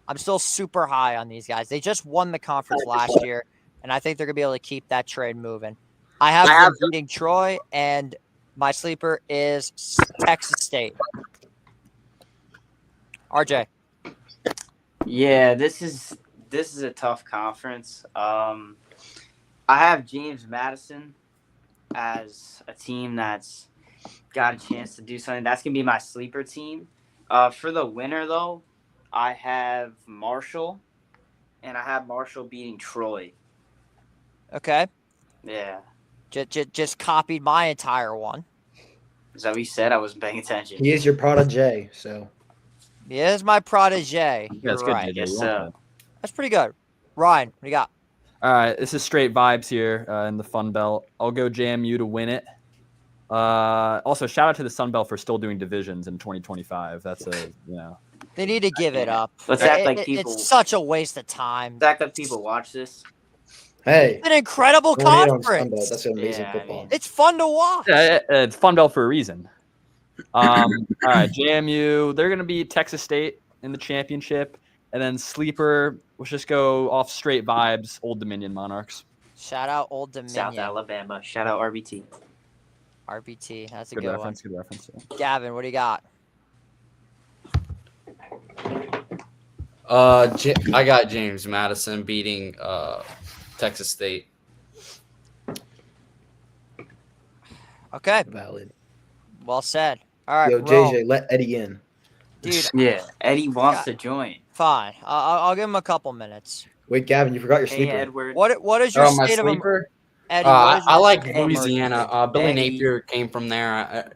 I'm still super high on these guys. They just won the conference last year, and I think they're going to be able to keep that trade moving. I have them beating Troy, and my sleeper is Texas State. RJ. Yeah, this is a tough conference. I have James Madison as a team that's got a chance to do something. That's gonna be my sleeper team. For the winner though, I have Marshall, and I have Marshall beating Troy. Okay. Yeah. Just copied my entire one. Is that what you said? I wasn't paying attention. He is your protege, so. He is my protege. Yeah, You're that's good, right. JJ. Yes, You sir. want that. That's pretty good. Ryan, what do you got? All right, this is straight vibes here in the Fun Belt. I'll go JMU to win it. Also, shout out to the Sun Belt for still doing divisions in 2025. That's They need to give it up. Let's act like people. It's such a waste of time. Let's act like people watch this. Hey. It's an incredible don't hate on Sun Belt. conference. That's amazing Yeah, I football. mean- It's fun to watch. Yeah, it's Fun Belt for a reason. All right, JMU, they're going to beat Texas State in the championship. And then sleeper, let's just go off straight vibes, Old Dominion Monarchs. Shout out Old Dominion. South Alabama. Shout out RBT. RBT. That's a Good good reference, good reference. Yeah. one. Gavin, what do you got? I got James Madison beating Texas State. Okay. Valid. Well said. All right. Yo, Rome. JJ, let Eddie in. Dude, Yeah, Eddie wants Yeah. to join. fine. I'll give him a couple minutes. Wait, Gavin, you forgot your Hey, sleeper. Edward. What is your My state of sleeper? Eddie? What is I your like state of Louisiana. Billy Eddie. Napier came from there.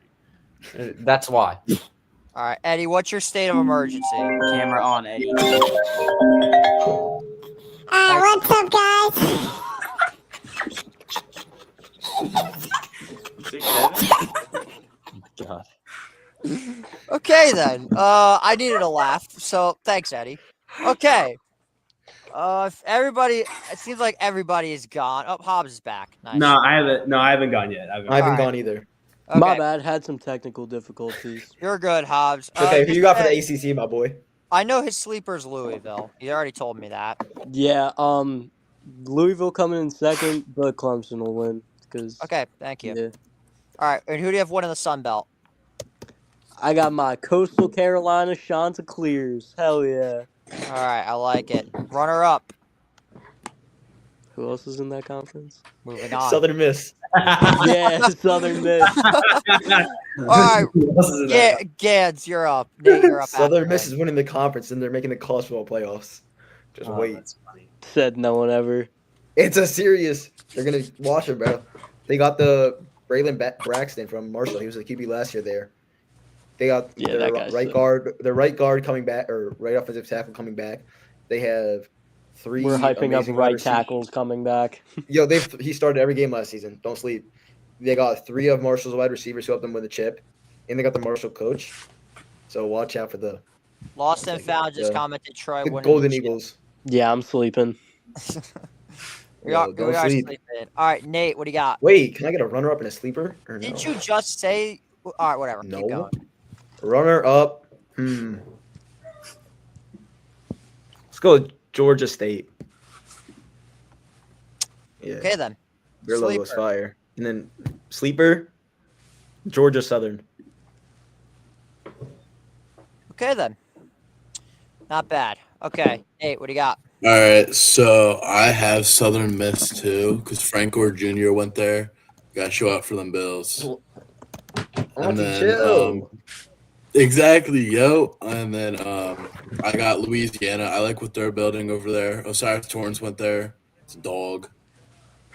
That's why. All right, Eddie. What's your state of emergency? Camera on, Eddie. What's up, guys? 6'7"? God. Okay then. I needed a laugh, so thanks, Eddie. Okay. If everybody, it seems like everybody is gone. Oh, Hobbs is back. Nice. No, I haven't gone yet. I haven't Alright. gone either. Okay. My bad. Had some technical difficulties. You're good, Hobbs. Okay, who you got for the just, ACC, my boy? I know his sleeper's Louisville. You already told me that. Yeah. Louisville coming in second, but Clemson will win. Cause Okay, thank you. yeah. All right, and who do you have winning the Sun Belt? I got my Coastal Carolina Chanticleers. Hell yeah. All right, I like it. Runner up. Who else is in that conference? Moving on. Southern Miss. Yeah, Southern Miss. All right, Who else is in that? Gads, you're up. Nate, you're up. Southern after Miss me. is winning the conference, and they're making the college football playoffs. Just Oh, wait. that's funny. Said no one ever. It's a serious. They're gonna watch it, bro. They got the Braylon Braxton from Marshall. He was the QB last year there. They got Yeah, their that guy's right sick. guard, their right guard coming back, or right offensive tackle coming back. They have three. We're hyping up amazing wide right receivers. tackles coming back. Yo, he started every game last season. Don't sleep. They got three of Marshall's wide receivers who helped them win the chip, and they got the Marshall coach. So watch out for the Lost and found just the- commented Troy winning Golden the chip. Eagles. Yeah, I'm sleeping. We are, Yo, don't we are sleep. sleeping. All right, Nate, what do you got? Wait, can I get a runner up and a sleeper? Or no? Didn't you just say? All right, whatever. Keep No. going. Runner up. Let's go with Georgia State. Yeah, Okay then. their logo is Sleeper. fire. And then sleeper, Georgia Southern. Okay then. Not bad. Okay, Nate, what do you got? All right, so I have Southern Miss too, because Frank Gore Jr. went there. Got to show out for them Bills. And then, exactly, yo. And then I got Louisiana. I like what they're building over there. Osiris Torrance went there. It's a dog.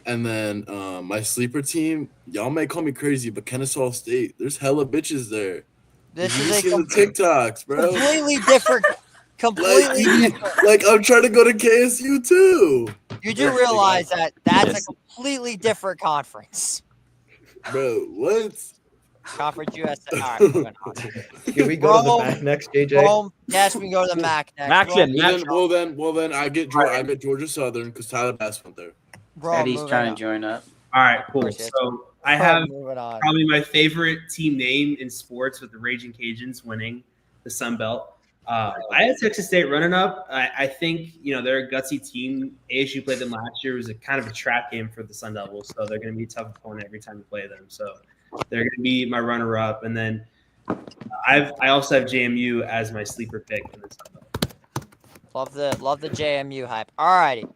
And then my sleeper team, y'all may call me crazy, but Kennesaw State, there's hella bitches there. This You is a see the TikToks, bro. completely different. Completely different. Like I'm trying to go to KSU too. You do realize that that's a completely different conference. Bro, what? Conference USA. All right, moving on. Can we go to the MAC next, JJ? Rome. Yes, we can go to the MAC next. Mac's Rome, in. Well then, I get Georgia Southern because Tyler Bass went there. Rome, Eddie's moving trying on. to join up. All right, cool. Appreciate it. So I have Moving on. probably my favorite team name in sports with the Raging Cajuns winning the Sun Belt. I had Texas State running up. I think they're a gutsy team. ASU played them last year. It was a kind of a trap game for the Sun Devils, so they're going to be a tough opponent every time you play them. So they're going to be my runner up, and then I also have JMU as my sleeper pick in the Sun Belt. Love the JMU hype. All righty.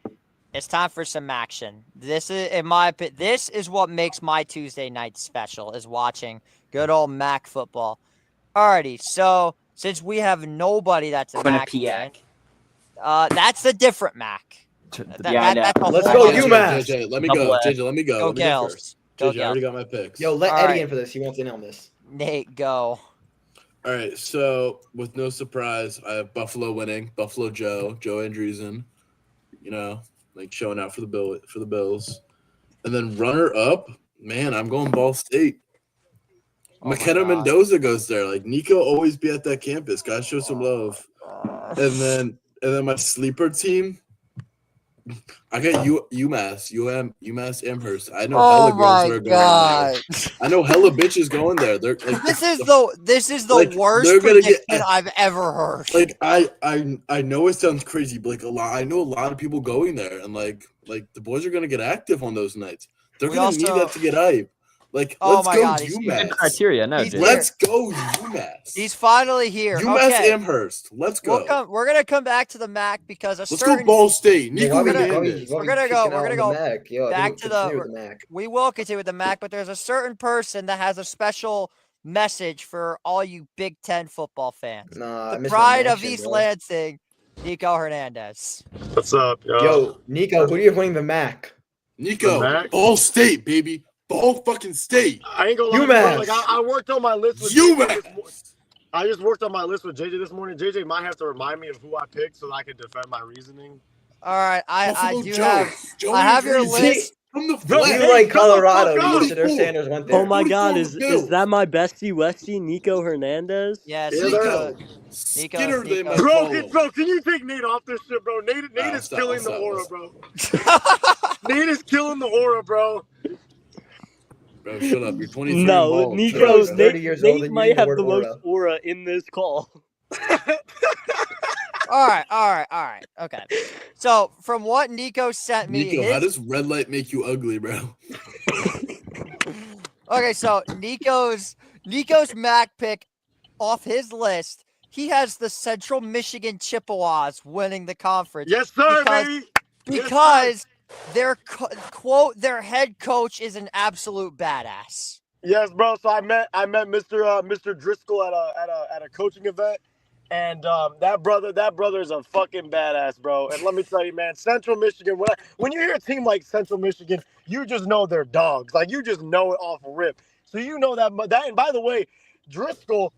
It's time for some action. This is, in my opinion, this is what makes my Tuesday night special, is watching good old MAC football. Alrighty, so since we have nobody that's a MAC fan, that's a different MAC. That's a Let's whole go other- UMass. JJ, let me go. JJ, let me go. Go Let me Gales. first. Go JJ, I already Gales. got my picks. Yo, let All Eddie right. in for this. He wants in on this. Nate, go. All right, so with no surprise, I have Buffalo winning. Buffalo Joe Andreessen, showing out for the Bills, and then runner up, man, I'm going Ball State. Oh my McKenna God. Mendoza goes there. Like Nico always be at that campus. Gotta show some love. And then my sleeper team, I got UMass Amherst. I know hella girls that are going there. I know hella bitches going there. They're like, This is the like, worst they're gonna prediction get- I've ever heard. Like I know it sounds crazy, but I know a lot of people going there, and like the boys are gonna get active on those nights. They're We gonna need also- that to get hype. Like, Oh let's my go God, he's here. Good UMass. criteria. No, He's Jay. Let's go UMass. He's finally here. UMass Okay. Amherst. Let's go. We're gonna come back to the MAC because a Let's certain go Ball State. Yo, Nico why we- Hernandez. why We're we gonna kicking go- out we're on gonna the go MAC? Yo, I back think to we'll continue the- with MAC. we will continue with the MAC, but there's a certain person that has a special message for all you Big Ten football fans. Nah, I The missed my pride of mention, East bro. Lansing, Nico Hernandez. What's up, yo? Yo, Nico, who do you have winning the MAC? Nico, The MAC? Ball State, baby. Ball fucking State. I ain't gonna lie, UMass. bro. Like I worked on my list with JJ this morning. UMass. I just worked on my list with JJ this morning. JJ might have to remind me of who I picked so that I can defend my reasoning. All right, I Buffalo do Joe. have Joe I have your Andrees. list. From the Bro, You flag. hey, like shut the Colorado. fuck You up. should have Sanders went there. Oh my Who's God, going is Bills? that my bestie Westie, Nico Hernandez? Yes, Yeah, Nico. Skinner, they Nico. might Bro, call him. can you take Nate off this shit, bro? Nate is stop, killing stop, the aura, stop. bro. Nate is killing the aura, bro. Bro, shut up. You're 23 and No, bald. Nico. Shut up, Nico's bro. 30 years old Nate and might using the have word the most aura. aura in this call. All right. Okay. So from what Nico sent me, Nico, how does red light make you ugly, bro? okay, so Nico's MAC pick off his list. He has the Central Michigan Chippewas winning the conference. Yes, sir, because, baby. Because quote their head coach is an absolute badass. Yes, bro. So I met Mr. Driscoll at a coaching event, and that brother is a fucking badass, bro. And let me tell you, man, Central Michigan. When you hear a team like Central Michigan, you just know they're dogs. Like you just know it off rip. So you know that. And by the way, Driscoll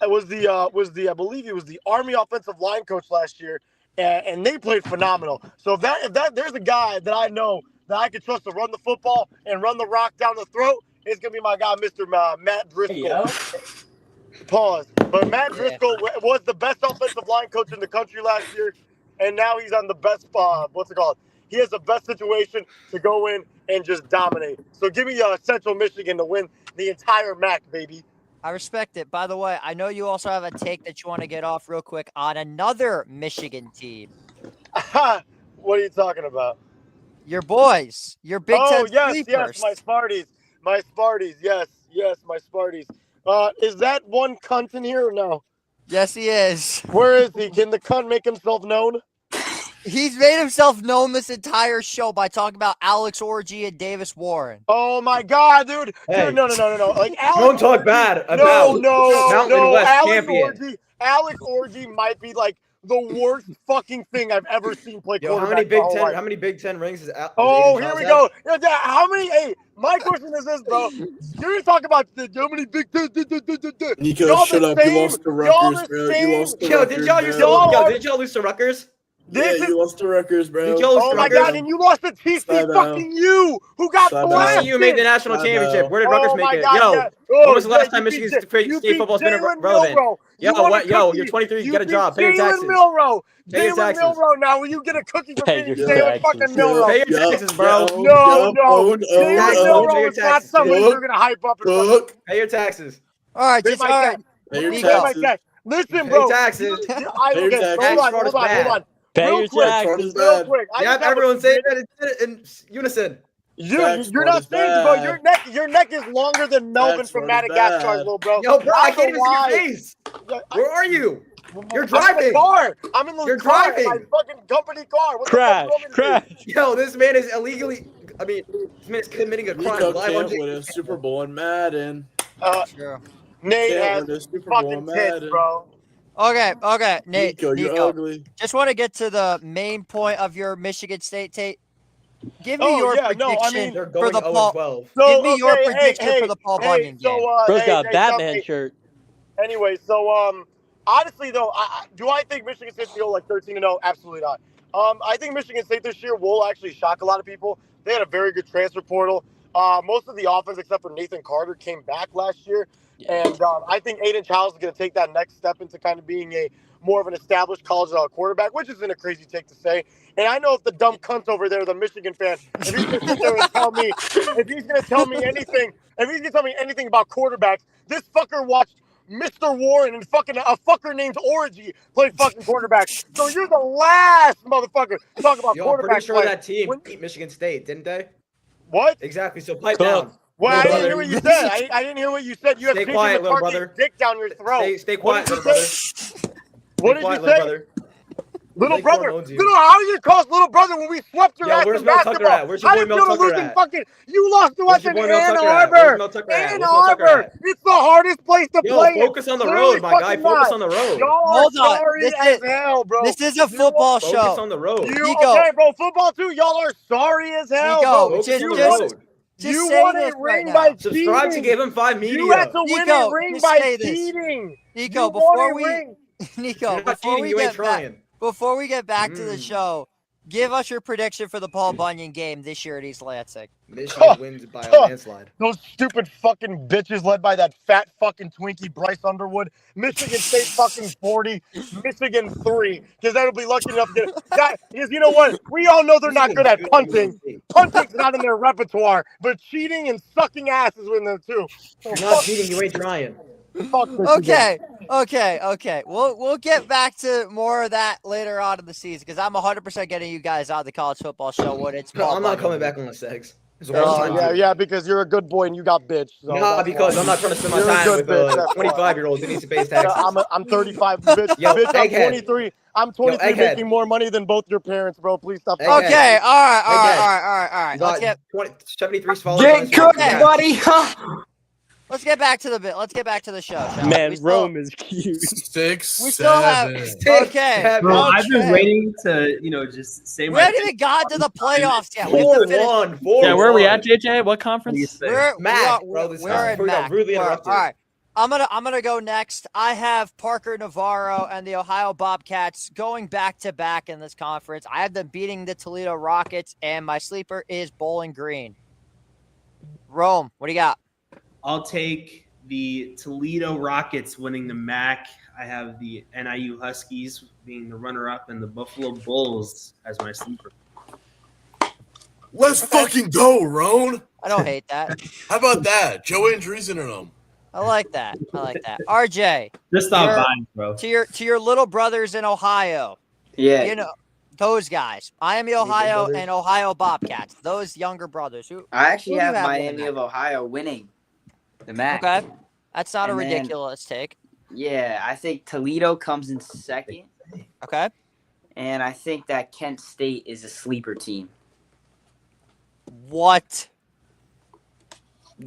was I believe he was the Army offensive line coach last year, and they played phenomenal. So if that there's a guy that I know that I can trust to run the football and run the rock down the throat, it's gonna be my guy, Mr. Matt Driscoll. Pause. But Matt Driscoll was the best offensive line coach in the country last year, and now he's on the best. What's it called? He has the best situation to go in and just dominate. So give me Central Michigan to win the entire MAC, baby. I respect it. By the way, I know you also have a take that you want to get off real quick on another Michigan team. What are you talking about? Your boys, your Big Ten sleepers. Yes, my Sparties, yes, my Sparties. Is that one cunt in here or no? Yes, he is. Where is he? Can the cunt make himself known? He's made himself known this entire show by talking about Alex Orgy and Davis Warren. Oh my God, dude! Hey. Dude, no. Like Alex Don't talk Orgy- bad about Mountain West champion. Alex Orgy might be like the worst fucking thing I've ever seen play Yo, quarterback. how many Big Ten rings is Al? Oh, Aiden here Giles we have? go. Yeah, how many? Hey, my question is this, bro. You're talking about how many Big Ten? Nico, Y'all shut the up. same- You lost to y'all Rutgers, the bro. same- You lost to Yo, Rutgers, did y'all bro. lose to Rutgers? This Yeah, is you lost to Rutgers, bro. oh my God! And you lost to TC fucking you, who got blasted. TCU made the national championship. Where did Rutgers Oh make my it? God! Yo, Yeah. when was the last yeah, time you beat Michigan you State beat football's been Jalen relevant? Milroe. Yo, You want what? a Yo, cookie? you're 23. You You got a beat job. Pay your Jalen taxes. Milroe. Pay your Jalen taxes. Milroe. Now, will you get a cookie for Pay beating your Jalen taxes. fucking Milroe? Pay your taxes, bro. No. Owned, Jalen owned. Milroe is not somebody you're gonna hype up. Cook. Pay your taxes. All right, Pay just my all tax. right. Pay your Pay Nico. my taxes. tax. Listen, Pay bro. taxes. Pay your Okay, taxes. Tax fraud hold is on. bad. Pay Real your quick, taxes. real quick. I Yep, just have a everyone say prediction. that in unison. Tax You're fraud not is saying it, bro. bad. Your neck is longer than Melvin Tax from fraud is Madagascar, bad. little bro. Yo, bro, I don't can't even know see your why. face. Where are you? You're I'm in driving. the car. I'm in the You're car. driving. My fucking company car. What Crash, the fuck do you want me to do? Yo, this man is illegally. I mean, this man is committing a crime Nico live on can't win a Super Bowl in Madden. Sure. Nate Can't has win a Super Bowl fucking in tits, Madden. bro. Okay, Nate. Nico, you're ugly. Just want to get to the main point of your Michigan State tape. Give me Oh, your yeah, no, I prediction mean, They're for going the 0-12. Paul. So, Give me your okay, prediction for the Paul Bunyan game. Bro's hey, got a hey, Batman hey, shirt. Anyway, so honestly though, do I think Michigan State's gonna go like 13-0? Absolutely not. I think Michigan State this year will actually shock a lot of people. They had a very good transfer portal. Most of the offense, except for Nathan Carter, came back last year, and I think Aiden Childs is gonna take that next step into kind of being a more of an established college quarterback, which isn't a crazy take to say. And I know if the dumb cunt over there, the Michigan fan, if he's gonna sit there and tell me, if he's gonna tell me anything about quarterbacks, this fucker watched Mr. Warren and fucking a fucker named Orgy play fucking quarterback. So you're the last motherfucker to talk about Yo, I'm quarterback pretty sure play. that team beat Michigan State, didn't they? What? Exactly. So pipe Cook. down. Well, I Little didn't hear brother. what you said. I didn't hear what you said. You have Stay JJ quiet, little McCarthy's brother. dick down your throat. Stay What quiet, did little you brother. say? What did quiet, you little say? brother. Little Blake Cohen brother. owns you. Little, how are you call us little brother when we swept your Yo, ass where's in Mel Tucker basketball? at? Where's your How boy did you Mel feel to Tucker losing at? fucking? You lost to Where's us your in boy Mel Ann Tucker at? Arbor. Where's Mel Tucker at? Ann Where's Mel Tucker Arbor. at? It's the hardest place to Yo, play. focus on the Clearly road, my guy. fucking Focus not. on the road. Y'all are Hold on. sorry This as is- hell, bro. This is a football Focus show. on the road. You Nico. okay, bro? Football too. Y'all are sorry as hell, Nico, bro. Focus on the You won- road. Just you say won this a right ring now. by Subscribe to cheating. Give Him 5 Media. You had to win Nico, a ring just by say this. cheating. Nico, you before won a we ring. Nico, You're not before cheating. we You ain't get back, trying. before we get back to the Mm. show, give us your prediction for the Paul Bunyan game this year at East Lansing. Michigan wins by a landslide. Those stupid fucking bitches led by that fat fucking Twinkie Bryce Underwood. Michigan State fucking 40, Michigan 3. Because that'll be lucky enough to get. Because you know what? We all know they're not good at punting. Punting's not in their repertoire. But cheating and sucking ass is in there too. So You're not fuck, cheating. You ain't trying. fuck Michigan. Okay. We'll get back to more of that later on in the season because I'm 100% getting you guys on the college football show when it's No, Paul I'm not Bunyan. coming back on the segs. Yeah, because you're a good boy and you got bitch. So Nah, that's because why. I'm not trying to spend my You're a time good with bitch, a that's why. 25-year-old that needs to pay his Yeah, taxes. I'm 35, bitch. Yo, Bitch, I'm egghead. 23. I'm 23, egghead. making more money than both your parents, bro. Please stop. Egghead. talking. Okay, all right. You Let's got get 73 followers. let's get back to the bit. Let's get back to the show. shall we? Man, We still- Rome is cute. 6, We still have 7. okay. Bro, I've been okay. waiting to, just say We my. haven't even got to the playoffs yet. We have to finish. 4-1. Yeah, where are we at, JJ? What conference? Mac, bro, this we're time. in We got Mac. rudely All interrupted. right. I'm gonna go next. I have Parker Navarro and the Ohio Bobcats going back to back in this conference. I have them beating the Toledo Rockets, and my sleeper is Bowling Green. Rome, what do you got? I'll take the Toledo Rockets winning the MAC. I have the NIU Huskies being the runner-up and the Buffalo Bulls as my sleeper. Let's fucking go, Roan. I don't hate that. How about that? Joe Andreessen in them. I like that. RJ, Just stop You're- buying, bro. to your little brothers in Ohio. Yeah. You know those guys. Miami, Ohio, brothers. and Ohio Bobcats. Those younger brothers. Who? I actually Who do you have have Miami winning of Ohio winning the MAC. Okay, that's not a And then- ridiculous take. Yeah, I think Toledo comes in second, Okay. and I think that Kent State is a sleeper team. What?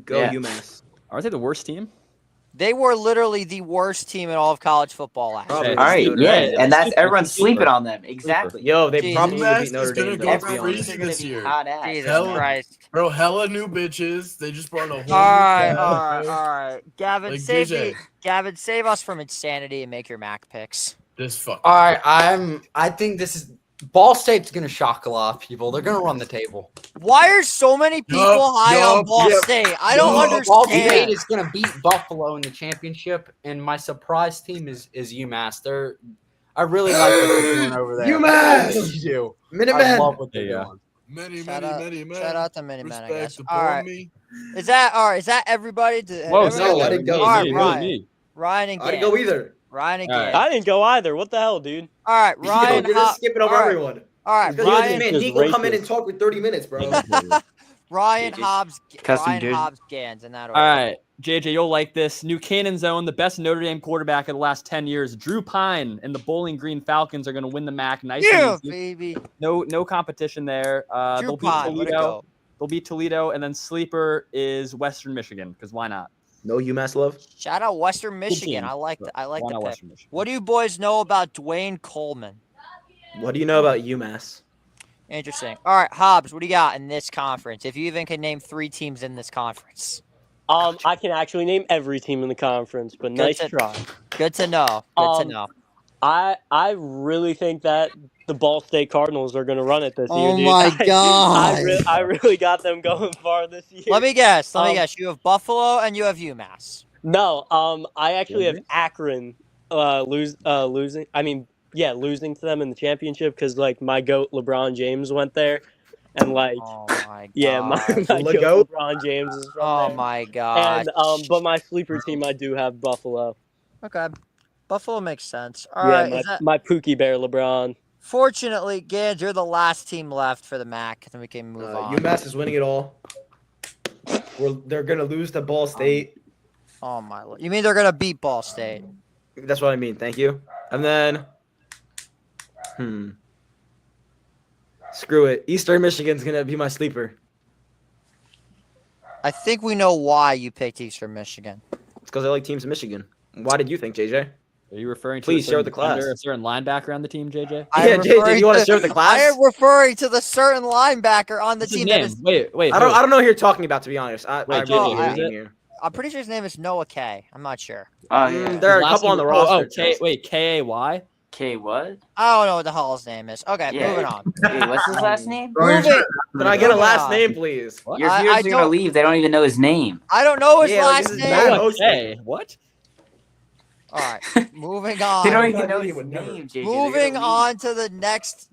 Go Yeah. UMass. Aren't they the worst team? They were literally the worst team in all of college football last Probably. year. All right, Notre yeah, Dame. and that's Sleeper, everyone's sleeper. sleeping on them. Exactly. Yo, they Jeez. probably UMass beat Notre is gonna Dame. go though, Every to be crazy honest. season's gonna this be year. hot ass. Jesus Hell- Christ. Bro, hella new bitches. They just brought a whole new All class. right. Gavin, Like save JJ. me. Gavin, save us from insanity and make your Mac picks. This fuck. All right, I think this is Ball State's gonna shock a lot of people. They're gonna run the table. Why are so many people high on Ball State? I don't Ball State understand. is gonna beat Buffalo in the championship, and my surprise team is UMass. I really like what they're doing over there. UMass! I really do. I Minutemen! love what they're doing. Shout out to Miniman, I guess. Respect All right. me. Is that everybody? Whoa, no, I didn't go. All right, me, Ryan. me. Ryan and I didn't go Gant. either. Ryan and All right. Gant. I didn't go either. What the hell, dude? All right, Ryan. You're just skipping over all right. everyone. All right, Because you had this Ryan. man Just Deagle come in racist. and talk for 30 minutes, bro. Ryan JJ. Hobbs. Custom Ryan jersey. Hobbs Gans in that order. All right, JJ, you'll like this. New Cannon Zone, the best Notre Dame quarterback of the last 10 years. Drew Pine and the Bowling Green Falcons are going to win the MAC. Nice Yeah, and easy. baby. No competition there. Drew They'll beat Pine, way to Toledo. go. They'll beat Toledo, and then sleeper is Western Michigan, because why not? No UMass love. Shout out Western Good Michigan. team. I like the Why not pick. Western Michigan? What do you boys know about Dwayne Coleman? What do you know about UMass? Interesting. All right, Hobbs, what do you got in this conference? If you even can name 3 teams in this conference. I can actually name every team in the conference, but nice try. Good to know. Good to know. I really think that the Ball State Cardinals are going to run it this year, Oh dude. my God. I really got them going far this year. Let me guess. You have Buffalo and you have UMass. No, I actually have Akron losing. I mean, yeah, losing to them in the championship because like my goat LeBron James went there, and like Oh my God. yeah, my LeGoat? goat LeBron James is from Oh there. my God. And but my sleeper team I do have Buffalo. Okay. Buffalo makes sense. All Yeah, right. my Pookie Bear LeBron. Fortunately, Gans, you're the last team left for the MAC. Then we can move on. UMass is winning it all. They're going to lose to Ball State. Oh my Lord. You mean they're gonna beat Ball State? That's what I mean. Thank you. And then, screw it. Eastern Michigan's going to be my sleeper. I think we know why you picked Eastern Michigan. It's because I like teams in Michigan. Why did you think, JJ? Are you referring to Please a share certain the class. defender, a certain linebacker on the team, JJ? Yeah, I'm JJ, referring you want to to- share the class? I am referring to the certain linebacker on the What's his team that name? is. Wait. I don't know who you're talking about, to be honest. I Wait, really JJ, hate who is being it? here. I'm pretty sure his name is Noah K. I'm not sure. Oh yeah. There are a Last couple on the name- roster. K-A-Y? K what? I don't know what the hell his name is. Okay, Yeah. moving on. Wait, what's his last name? Moving. Can I get a Moving last on. name, please? What? Your I viewers are gonna don't- leave. They don't even know his name. I don't know his Yeah, like, last this is name. bad. Noah K. What? All right, moving on. They don't I even thought know he his would never. name, JJ. They're Moving gonna on to the next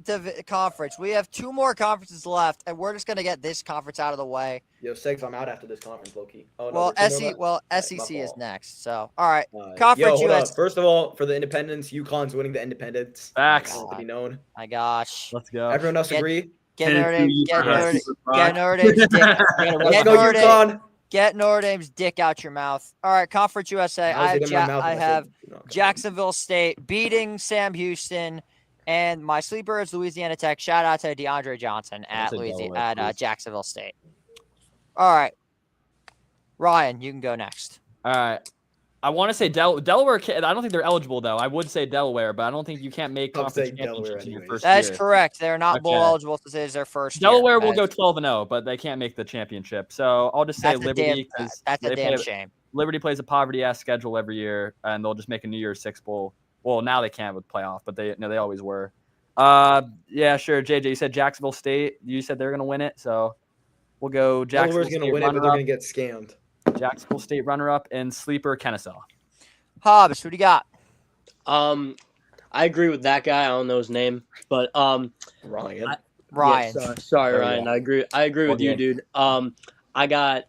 conference. We have 2 more conferences left, and we're just gonna get this conference out of the way. Yo, Segs, I'm out after this conference, Loki. Oh, no, Well, there's two more left? SEC my is fault. next. So, all right, Yo, Conference hold US. up. First of all, for the independents, UConn's winning the independents. Facts. To be known. My gosh, Let's go. Everyone else Get- agree? get Notre Dame, get Yeah. Notre Dame, get Notre Dame's dick, Let's get go, Notre Dame, UConn. get Notre Dame's dick out your mouth. All right, Conference USA. I was I have, thinking in my mouth I when I said- have no, okay. Jacksonville State beating Sam Houston, and my sleeper is Louisiana Tech. Shout out to DeAndre Johnson at say Louisiana Delaware, please. Jacksonville State. All right, Ryan, you can go next. All right. I want to say Delaware. I don't think they're eligible though. I would say Delaware, but I don't think you can't make I'm conference saying Delaware championships in your anyways. first That is year. correct. They're not bowl Okay. eligible since it is their first year. Delaware will That go is- 12-0, but they can't make the championship. So I'll just say That's a Liberty damn. because That's a they damn play- shame. Liberty plays a poverty-ass schedule every year, and they'll just make a New Year's Six bowl. Well, now they can't with playoff, but they always were. Yeah, sure. JJ, you said Jacksonville State. You said they're gonna win it, so we'll go Jacksonville Delaware's going to State win it, but they're runner-up. going to get scammed. Jacksonville State runner-up and sleeper Kennesaw. Hobbs, who do you got? I agree with that guy. I don't know his name, but Ryan. Ryan. Yeah, sorry, Oh, Ryan. yeah. I agree with you, Okay. dude. I got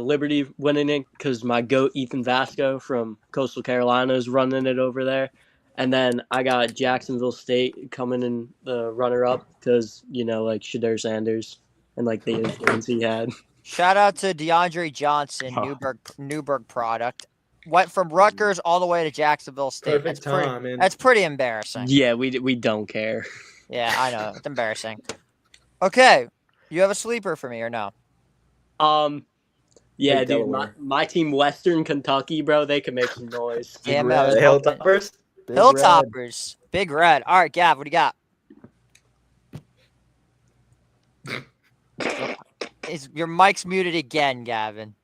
Liberty winning it because my goat Ethan Vasco from Coastal Carolina is running it over there, and then I got Jacksonville State coming in the runner-up because like Shadur Sanders and like the influence he had. Shout out to DeAndre Johnson, Oh. Newburgh product. Went from Rutgers all the way to Jacksonville State. Perfect time, man. That's pretty embarrassing. Yeah, we don't care. Yeah, I know. It's embarrassing. Okay. You have a sleeper for me or no? Yeah, Hey, dude, Delaware. my team, Western Kentucky, bro, they can make some noise. Damn, Red. The Hilltoppers. Hilltoppers. Big Red. All right, Gav, what do you got? Your mic's muted again, Gavin.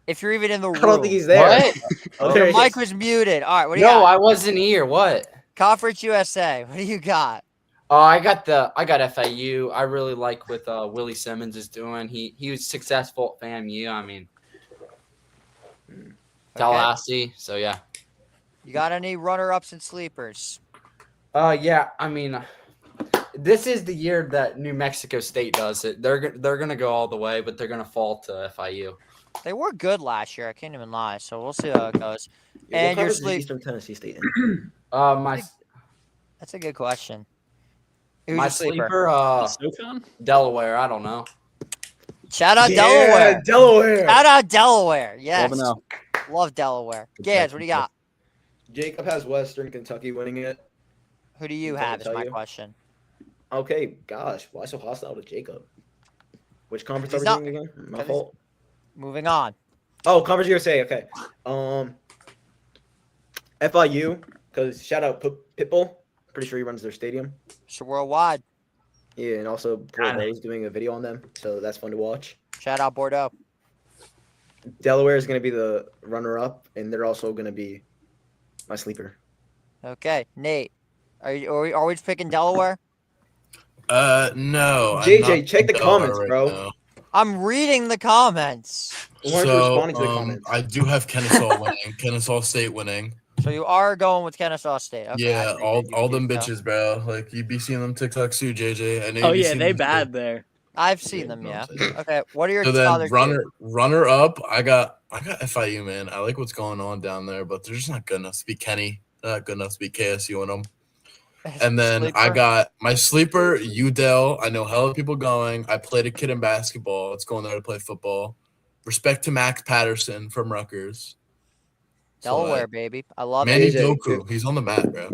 If you're even in the room. I don't think he's there. What? Oh, Your there he mic is. was muted. All right, what do you No, got? I wasn't here. What? Conference USA. What do you got? I got FAU. I really like what Willie Simmons is doing. He was successful at FAMU. I mean, Tallahassee. So yeah. You got any runner-ups and sleepers? Yeah. I mean, this is the year that New Mexico State does it. They're gonna go all the way, but they're gonna fall to FIU. They were good last year. I can't even lie. So we'll see how it goes. Yeah, And what your conference is sleep. Eastern Tennessee State in? That's a good question. Who's My your sleeper? sleeper, Delaware. I don't know. Shout out Yeah, Delaware. Delaware. Shout out Delaware. Yes. 12-0. Love Delaware. Gans, what do you got? Jacob has Western Kentucky winning it. Who do you Did I have is tell my you? question. Okay, gosh, why so hostile to Jacob? Which conference He's are not- we doing again? My because- fault. Moving on. Oh, Conference USA. Okay. FIU, because shout out Pitbull. Pretty sure he runs their stadium. So worldwide. Yeah, and also Bordeaux is doing a video on them, so that's fun to watch. Shout out Bordeaux. Delaware is going to be the runner-up, and they're also going to be my sleeper. Okay, Nate. Are we just picking Delaware? No. I'm JJ, not check the Delaware comments, right bro. now. I'm reading the comments. Why aren't you responding to the comments? I do have Kennesaw winning. Kennesaw State winning. So you are going with Kennesaw State. Okay, Yeah, I all figured you them did so. bitches, bro. Like you be seeing them TikToks too, JJ. I know. Oh you be yeah, seeing they them bad too. there. I've seen them, know yeah. what I'm saying? Okay, what are your So then other two? runner up. I got FIU, man. I like what's going on down there, but they're just not good enough to beat Kenny. They're not good enough to beat KSU in them. And then I Sleeper? got my sleeper, UDEL. I know hella people going. I played a kid in basketball. It's going there to play football. Respect to Max Patterson from Rutgers. Delaware, baby. I love Manny it. Goku. He's on the mat, bro.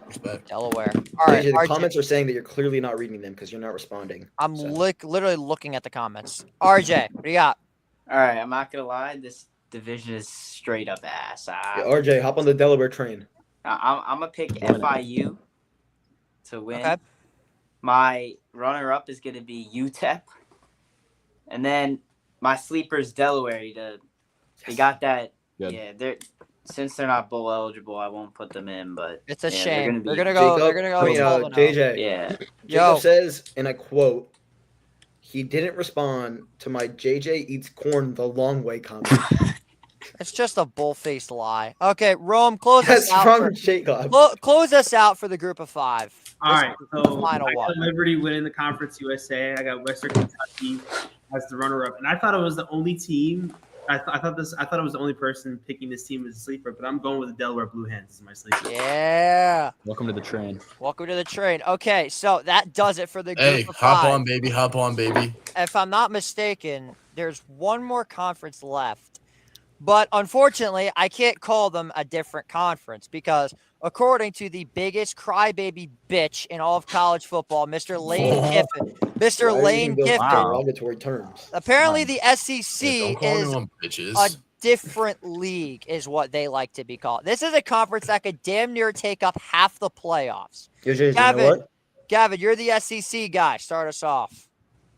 Respect. Delaware. All right, JJ, the RJ, comments are saying that you're clearly not reading them because you're not responding. I'm so. literally looking at the comments. RJ, what do you got? All right, I'm not gonna lie. This division is straight up ass. Yeah, RJ, hop on the Delaware train. I'm gonna pick Join it. FIU to win. Okay. My runner-up is gonna be UTEP, and then my sleeper is Delaware. They got that. Good. Yeah, since they're not bowl eligible, I won't put them in. But It's a yeah, shame. They're They're gonna go. Jacob, They're gonna go. I mean, 12-0. JJ. Yeah. Jacob Yo. says, and I quote, he didn't respond to my JJ eats corn the long way comment. It's just a bull-faced lie. Okay, Rome, close That's us out. from Jacob. Close us out for the group of five. All This right, is so the final I got one. Liberty winning the Conference USA. I got Western Kentucky as the runner-up, and I thought it was the only team. I thought it was the only person picking this team as a sleeper, but I'm going with the Delaware Blue Hens as my sleeper. Yeah. Welcome to the train. Welcome to the train. Okay, so that does it for the group Hey, of hop five. on, baby. Hop on, baby. If I'm not mistaken, there's one more conference left. But unfortunately, I can't call them a different conference because according to the biggest crybaby bitch in all of college football, Mr. Lane Kiffin, Mr. Why are you Lane using those Kiffin, derogatory terms? apparently the Yeah, SEC don't call is anyone bitches. a different league is what they like to be called. This is a conference that could damn near take up half the playoffs. Yo, JJ, Gavin, you know what? Gavin, you're the SEC guy. Start us off.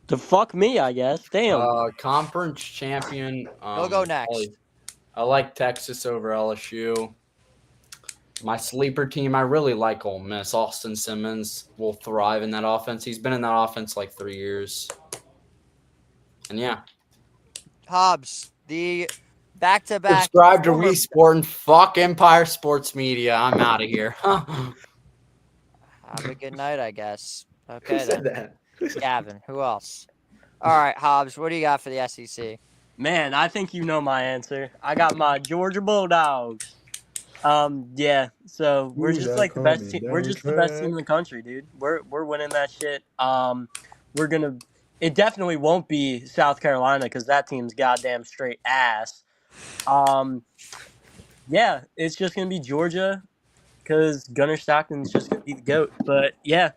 To fuck me, I guess. Damn. Conference champion. You'll go next. I like Texas over LSU. My sleeper team, I really like Ole Miss. Austin Simmons will thrive in that offense. He's been in that offense like 3 years. And yeah. Hobbs, the back-to-back. Subscribe to former- Wii Sport and fuck Empire Sports Media. I'm out of here. Have a good night, I guess. Who Okay, said then. that? Gavin, who else? All right, Hobbs, what do you got for the E SEC? Man, I think you know my answer. I got my Georgia Bulldogs. Yeah. So we're Who's just that like the best coming team. down We're the just the best team track? in the country, dude. We're winning that shit. We're gonna. It definitely won't be South Carolina because that team's goddamn straight ass. Yeah, it's just gonna be Georgia because Gunnar Stockton's just gonna be the goat. But yeah,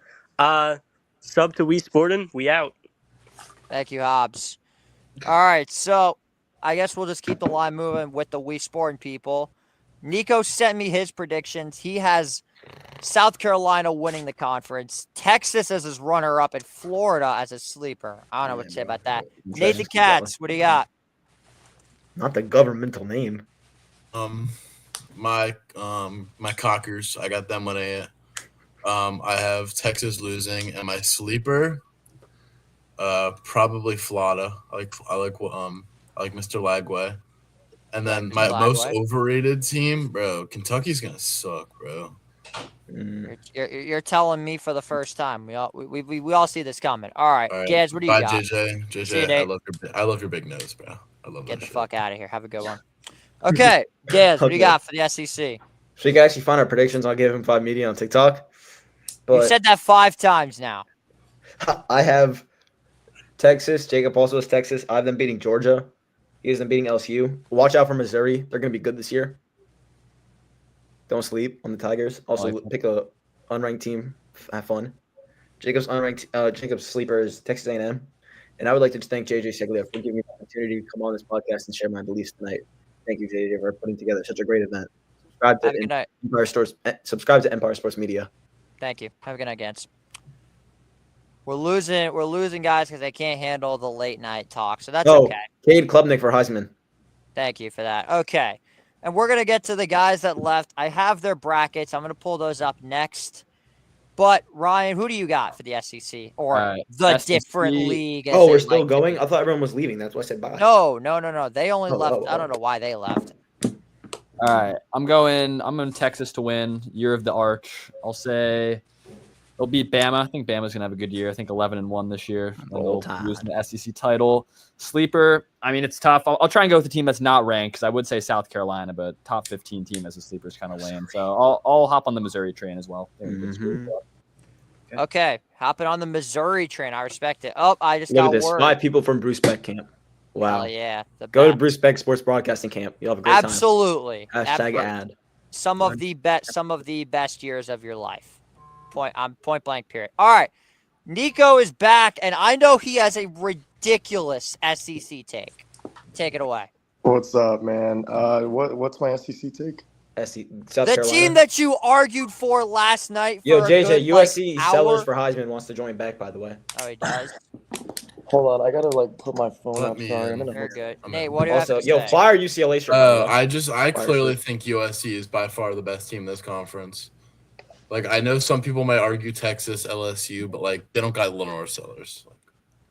sub to Wii Sportin', we out. Thank you, Hobbs. All right, so I guess we'll just keep the line moving with the Wii Sporting people. Nico sent me his predictions. He has South Carolina winning the conference, Texas as his runner-up, and Florida as his sleeper. I don't know what to say about that. Nathan Katz, what do you got? Not the governmental name. My Cockers, I got them winning it. I have Texas losing, and my sleeper, probably Florida. I like Mr. Lagway. And then my most overrated team, bro, Kentucky's gonna suck, bro. You're telling me for the first time. We all see this coming. All right, Gaz, what do you Bye, got? JJ. See you, JJ, I love your big nose, bro. I love Get that the shit. fuck out of here. Have a good one. Okay, Gaz, what do you got for the SEC? So you can actually find our predictions on Give Him 5 Media on TikTok. But You said that 5 times now. I have Texas. Jacob also has Texas. I have them beating Georgia. He has them beating LSU. Watch out for Missouri. They're going to be good this year. Don't sleep on the Tigers. Also, pick a unranked team. Have fun. Jacob's sleeper is Texas A&M. And I would like to thank JJ Seglia for giving me the opportunity to come on this podcast and share my beliefs tonight. Thank you, JJ, for putting together such a great event. Subscribe to Empire Sports Media. Thank you. Have a good night, Gans. We're losing guys because they can't handle the late night talk. So that's okay. Cade Klubnik for Heisman. Thank you for that. Okay. And we're going to get to the guys that left. I have their brackets. I'm going to pull those up next. But, Ryan, who do you got for the SEC? Or the SEC, different league? Oh, we're still going? I thought everyone was leaving. That's why I said bye. No. They only left. I don't know why they left. All right. I'm going Texas to win. Year of the Arch. I'll say they'll beat Bama. I think Bama's going to have a good year. I think 11-1 this year. And they'll lose the SEC title. Sleeper, I mean, it's tough. I'll try and go with the team that's not ranked because I would say South Carolina, but top 15 team as a sleeper is kind of lame. So I'll hop on the Missouri train as well. Okay. Hopping on the Missouri train. I respect it. Oh, I just Look got at this. word. 5 people from Bruce Beck camp. Wow. Hell yeah. Go to Bruce Beck Sports Broadcasting Camp. You'll have a great time. Absolutely. #ad. Some of the best years of your life. Point blank period. All right. Nico is back, and I know he has a ridiculous SEC take. Take it away. What's up, man? What's my SEC take? South Carolina. Team that you argued for last night. Yo, JJ, USC Sellers for Heisman wants to join back, by the way. Oh, he does. Hold on, I gotta put my phone up. Sorry, You're good. Nate, what do you have to say? Fire UCLA. I clearly think USC is by far the best team in this conference. Like, I know some people might argue Texas, LSU, but like they don't got Lenore Sellers.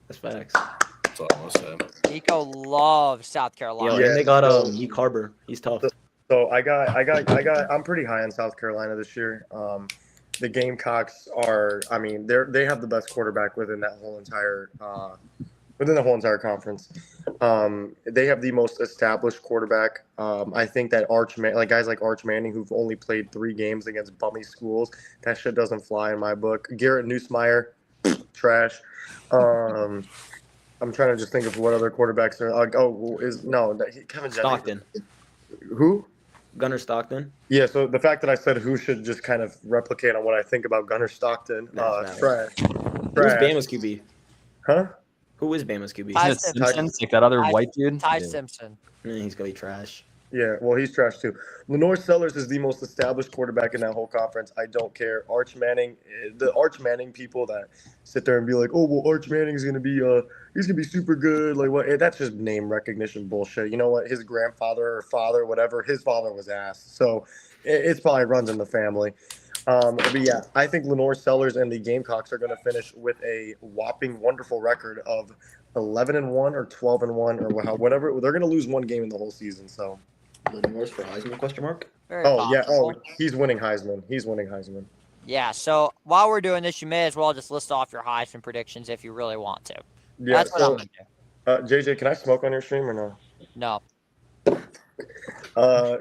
That's facts. That's all I'm gonna say. Nico loves South Carolina. Yeah, and they got Nick Harbor. He's tough. So I'm pretty high on South Carolina this year. The Gamecocks are, I mean, they have the best quarterback within that whole entire conference. They have the most established quarterback. I think that guys like Arch Manning, who've only played 3 games against bummy schools, that shit doesn't fly in my book. Garrett Nussmeier, trash. I'm trying to just think of what other quarterbacks are. Kevin Stockton. Who? Gunnar Stockton. Yeah, so the fact that I said who should just kind of replicate on what I think about Gunnar Stockton. Trash. Who's Bama's QB? Huh? Who is Bama's QB? Ty Simpson, like that other white dude. Ty Simpson. He's gonna be trash. Yeah, well, he's trash too. Lenore Sellers is the most established quarterback in that whole conference. I don't care. Arch Manning, the Arch Manning people that sit there and be like, "Oh, well, Arch Manning's gonna be he's gonna be super good." Like, what? That's just name recognition bullshit. You know what? His grandfather or father, whatever, his father was ass. So it's probably runs in the family. But yeah, I think Lenore Sellers and the Gamecocks are going to finish with a whopping, wonderful record of 11-1 or 12-1 or whatever. They're going to lose 1 game in the whole season. So. Lenore's for Heisman? Question mark. Very possible. He's winning Heisman. Yeah. So while we're doing this, you may as well just list off your Heisman predictions if you really want to. Yeah. That's what I'm gonna do. JJ, can I smoke on your stream or no? No.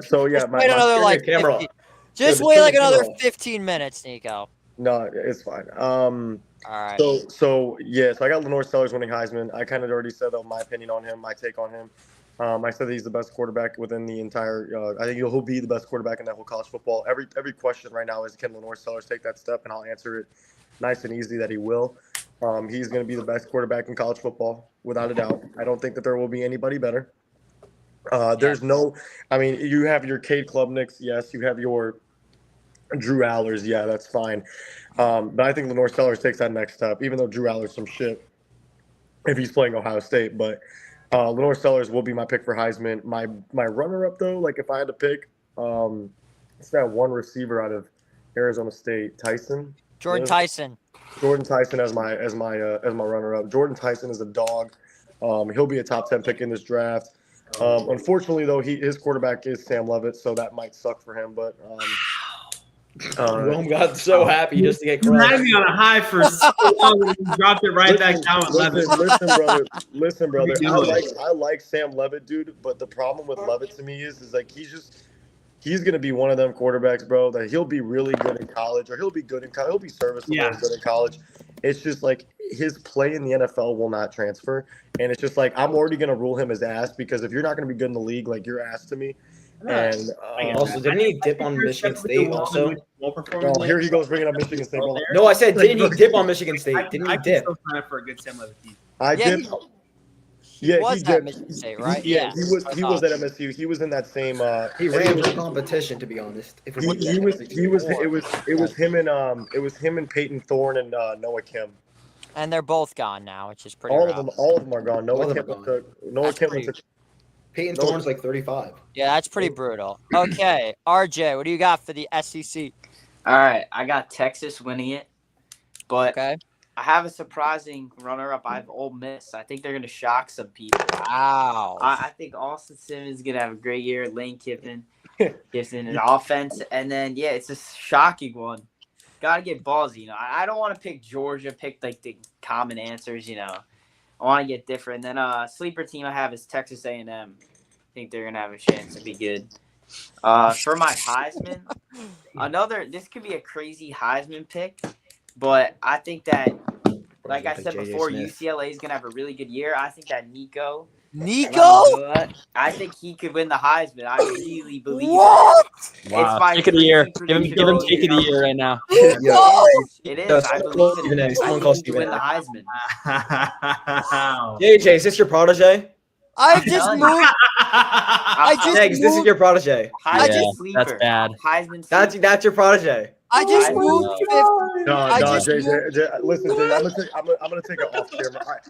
So yeah, wait another like camera. 50, just wait like another 15 minutes, Nico. No, it's fine. All right. So I got Lenore Sellers winning Heisman. I kind of already said my opinion on him, my take on him. I said he's the best quarterback within the entire. I think he'll be the best quarterback in that whole college football. Every question right now is, can Lenore Sellers take that step? And I'll answer it nice and easy that he will. He's going to be the best quarterback in college football, without a doubt. I don't think that there will be anybody better. There's no. I mean, you have your Cade Klubniks, yes. You have your Drew Allers, yeah, that's fine. But I think Lenore Sellers takes that next step, even though Drew Allers some shit if he's playing Ohio State, but. Lenore Sellers will be my pick for Heisman. My runner-up, though, like if I had to pick, it's that one receiver out of Arizona State, Tyson. Jordan Yes. Tyson. Jordan Tyson as my runner-up. Jordan Tyson is a dog. He'll be a top 10 pick in this draft. Unfortunately, though, his quarterback is Sam Levitt, so that might suck for him. But Rome got so happy just to get You had crushed. me on a high for so long, and you dropped it right back down with Levitt. Listen, brother. What are you doing? I like Sam Levitt, dude. But the problem with Levitt to me is like he's gonna be one of them quarterbacks, bro. That he'll be really good in college, or he'll be good in college. He'll be serviceable and good in college. It's just like his play in the NFL will not transfer, and it's just like I'm already gonna rule him as ass because if you're not gonna be good in the league, like you're ass to me. And Also, didn't he dip on Michigan State also? Oh, here he goes bringing up Michigan State. Bro. No, I said, didn't he dip on Michigan State? Didn't he I can dip? still sign up for a good Sam Levitt season. I did. He was did. at Michigan State, right? He was at MSU. He was in that same. He ran for competition, to be honest. If we It was him and Peyton Thorne and Noah Kim. And they're both gone now, which is pretty All rough. of them are gone. Noah Kim went to Peyton Thorne's like 35. Yeah, that's pretty brutal. Okay, RJ, what do you got for the SEC? All right, I got Texas winning it, but Okay. I have a surprising runner-up. I have Ole Miss. I think they're going to shock some people. Wow. I think Austin Simmons is going to have a great year. Lane Kiffin in offense. And then, yeah, it's a shocking one. Got to get ballsy. You know, I don't want to pick Georgia, pick like the common answers, you know. I want to get different. And then sleeper team I have is Texas A&M. I think they're going to have a chance to be good. For my Heisman, this could be a crazy Heisman pick, but I think that, like I said before, UCLA is going to have a really good year. I think that Nico? I think he could win the Heisman. I really believe What? it. Wow. It's my Take of the year. crazy Give him prediction. take of the year right now. It is. I believe Stephen A. it. I Someone think call he could Stephen win A. the Heisman. JJ, is this your protege? I just moved. Next, this is your protege. Heisman Yeah, sleeper. that's bad. Heisman sleeper. That's your protege. I just moved. JJ, listen, JJ, I'm gonna take it off camera.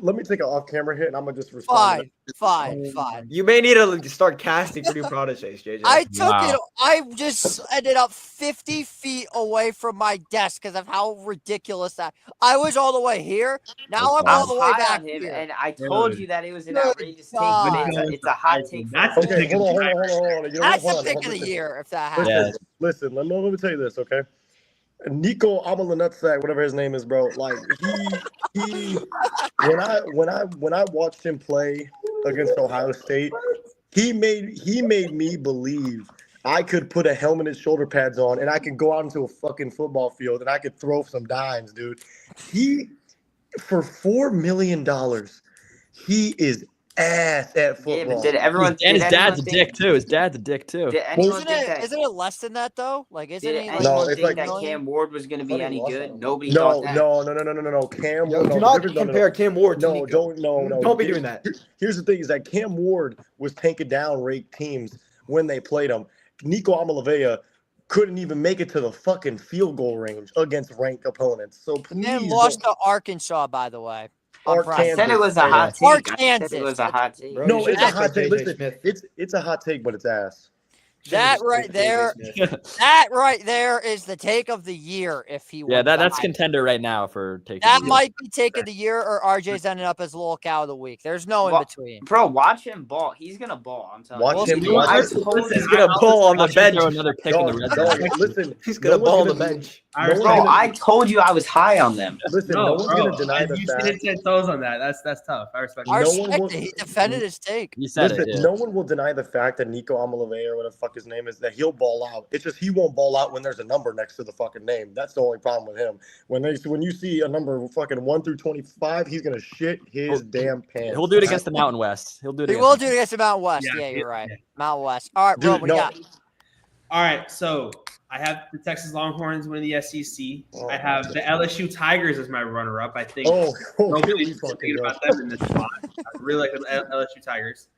Let me take an off camera hit, and I'm gonna just respond. Fine. You may need to start casting for new proteges, JJ. I took it. I just ended up 50 feet away from my desk because of how ridiculous that. I was all the way here. Now I'm all the way back on him, here. and I told you that it was an outrageous take, but it's a hot take. Okay, hold on. That's the pick of the year if that happens. Listen, let me tell you this, okay? Nico Amalanutsak, whatever his name is, bro. Like he when I watched him play against Ohio State, he made me believe I could put a helmet and shoulder pads on and I could go out into a fucking football field and I could throw some dimes, dude. He for $4 million, he is ass at football. Yeah, but did everyone? And his did dad's a anyone dick too. His dad's a dick too. Did anyone Isn't think that? it less than that though? Like, isn't Did he? anyone it's think like that Cam Ward was going to be any good? Nobody No. thought that. Cam Yo, Ward. do not compare Cam Ward to Nico. Don't be doing that. Here's the thing: is that Cam Ward was taking down ranked teams when they played him. Nico Amalavea couldn't even make it to the fucking field goal range against ranked opponents. So The man please lost don't- to Arkansas, by the way. I said it was a hot take. I said it was a hot take. Bro, No, you it's should a hot take. JJ Listen, Smith. it's a hot take, but it's ass. That right there, that right there is the take of the year. If he Yeah, wins the that's Heisman. contender right now for taking. That might be take of the year, or RJ's ending up as little cow of the week. There's no in between. Bro, watch him ball. He's gonna ball. I'm telling Watch you. him. He's gonna ball on the bench. Throw another pick in the red zone. Listen, He's gonna ball on the bench. Bro, I told you I was high on them. Listen, no one's gonna deny the You fact. stood 10 toes on that. That's tough. I respect I that. No one respect will- it. He defended his take. You said Listen, it. Yeah. no one will deny the fact that Nico Amalavea or whatever the fuck his name is, that he'll ball out. It's just he won't ball out when there's a number next to the fucking name. That's the only problem with him. When you see a number fucking 1 through 25, he's gonna shit his damn pants. He'll do it against the Mountain West. He'll do it. He against will do it against the Mountain West. Yeah, Yeah, you're right. yeah. Mountain West. All right, bro. Dude, What do you no. got? All right, so I have the Texas Longhorns winning the SEC. Oh, I have the LSU Tigers as my runner-up. I think Oh, nobody's please fucking thinking go. about them in this spot. I really like the LSU Tigers,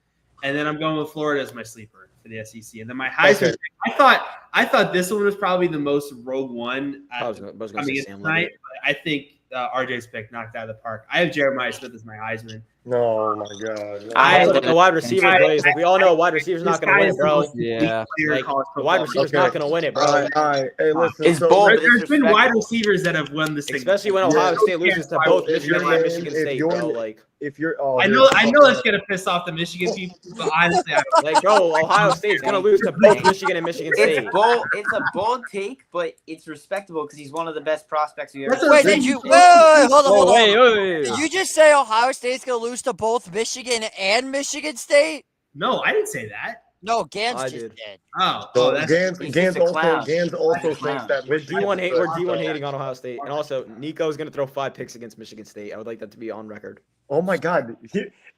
and then I'm going with Florida as my sleeper for the SEC. And then my Heisman, Okay. I thought this one was probably the most rogue one. I was gonna coming say in Sam tonight, Levitt. but I think RJ's pick knocked out of the park. I have Jeremiah Smith as my Heisman. No, my God. No. That's like a wide receiver plays. Like we all know, a wide receiver's not going to win it, bro. Yeah. Like, the wide receiver's not going to win it, bro. All right. Hey, listen. It's so bold. There's been wide receivers that have won this thing, especially when Ohio State loses to both Michigan and Michigan State, bro. Like, if you're, I know that's gonna piss off the Michigan people, but honestly, I don't. like, bro, Ohio State's going to lose to both Michigan and Michigan State. It's bold. It's a bold take, but it's respectable because he's one of the best prospects we ever. Wait, did you? Wait, hold on, hold on. Wait. Did you just say Ohio State's gonna lose to both Michigan and Michigan State? No, I didn't say that. No, Gans I just did. did. Oh, that's Gans he's just a clown. also He's a thinks clown. that We're Michigan. D1 hating on Ohio State, and also Nico's going to throw 5 picks against Michigan State. I would like that to be on record. Oh my God,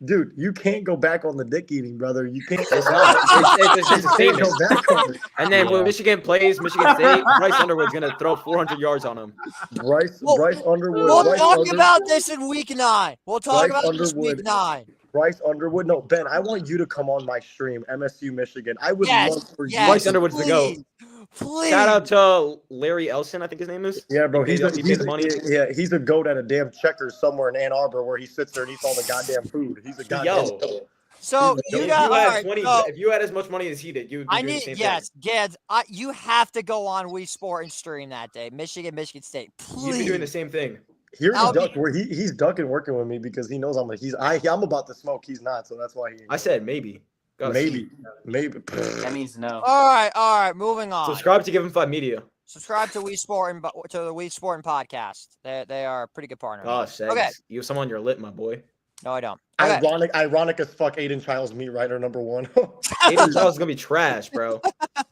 dude, you can't go back on the dick eating, brother. You can't. It's not. It's a You can't statement. go back on it. And then when Michigan plays Michigan State, Bryce Underwood's going to throw 400 yards on him. Bryce Underwood. We'll Bryce talk Underwood- about this in week 9. We'll talk Bryce about this Underwood. week 9. Bryce Underwood. No, Ben, I want you to come on my stream, MSU Michigan. I would love for you. Bryce Underwood's the GOAT. Please. Shout out to Larry Elson, I think his name is. Yeah, bro, he's he's a goat at a damn Checkers somewhere in Ann Arbor where he sits there and eats all the goddamn food. He's a goddamn goat. So you got if you had as much money as he did, you would be doing the same thing. Gads, you have to go on Wii Sport and stream that day. Michigan State. Please. You'd be doing the same thing. Here's a duck where he's ducking working with me because he knows I'm about to smoke. He's not, so that's why he. I said maybe. Maybe. That means no. All right. Moving on. Subscribe to Give Him 5 Media. Subscribe to Wii Sport and to the Wii Sport and podcast. They are a pretty good partner. Oh, sex. Okay. You have someone on your lip, my boy. No, I don't. Okay. Ironic as fuck. Aiden Childs, meat writer number 1. Aiden Childs is gonna be trash, bro.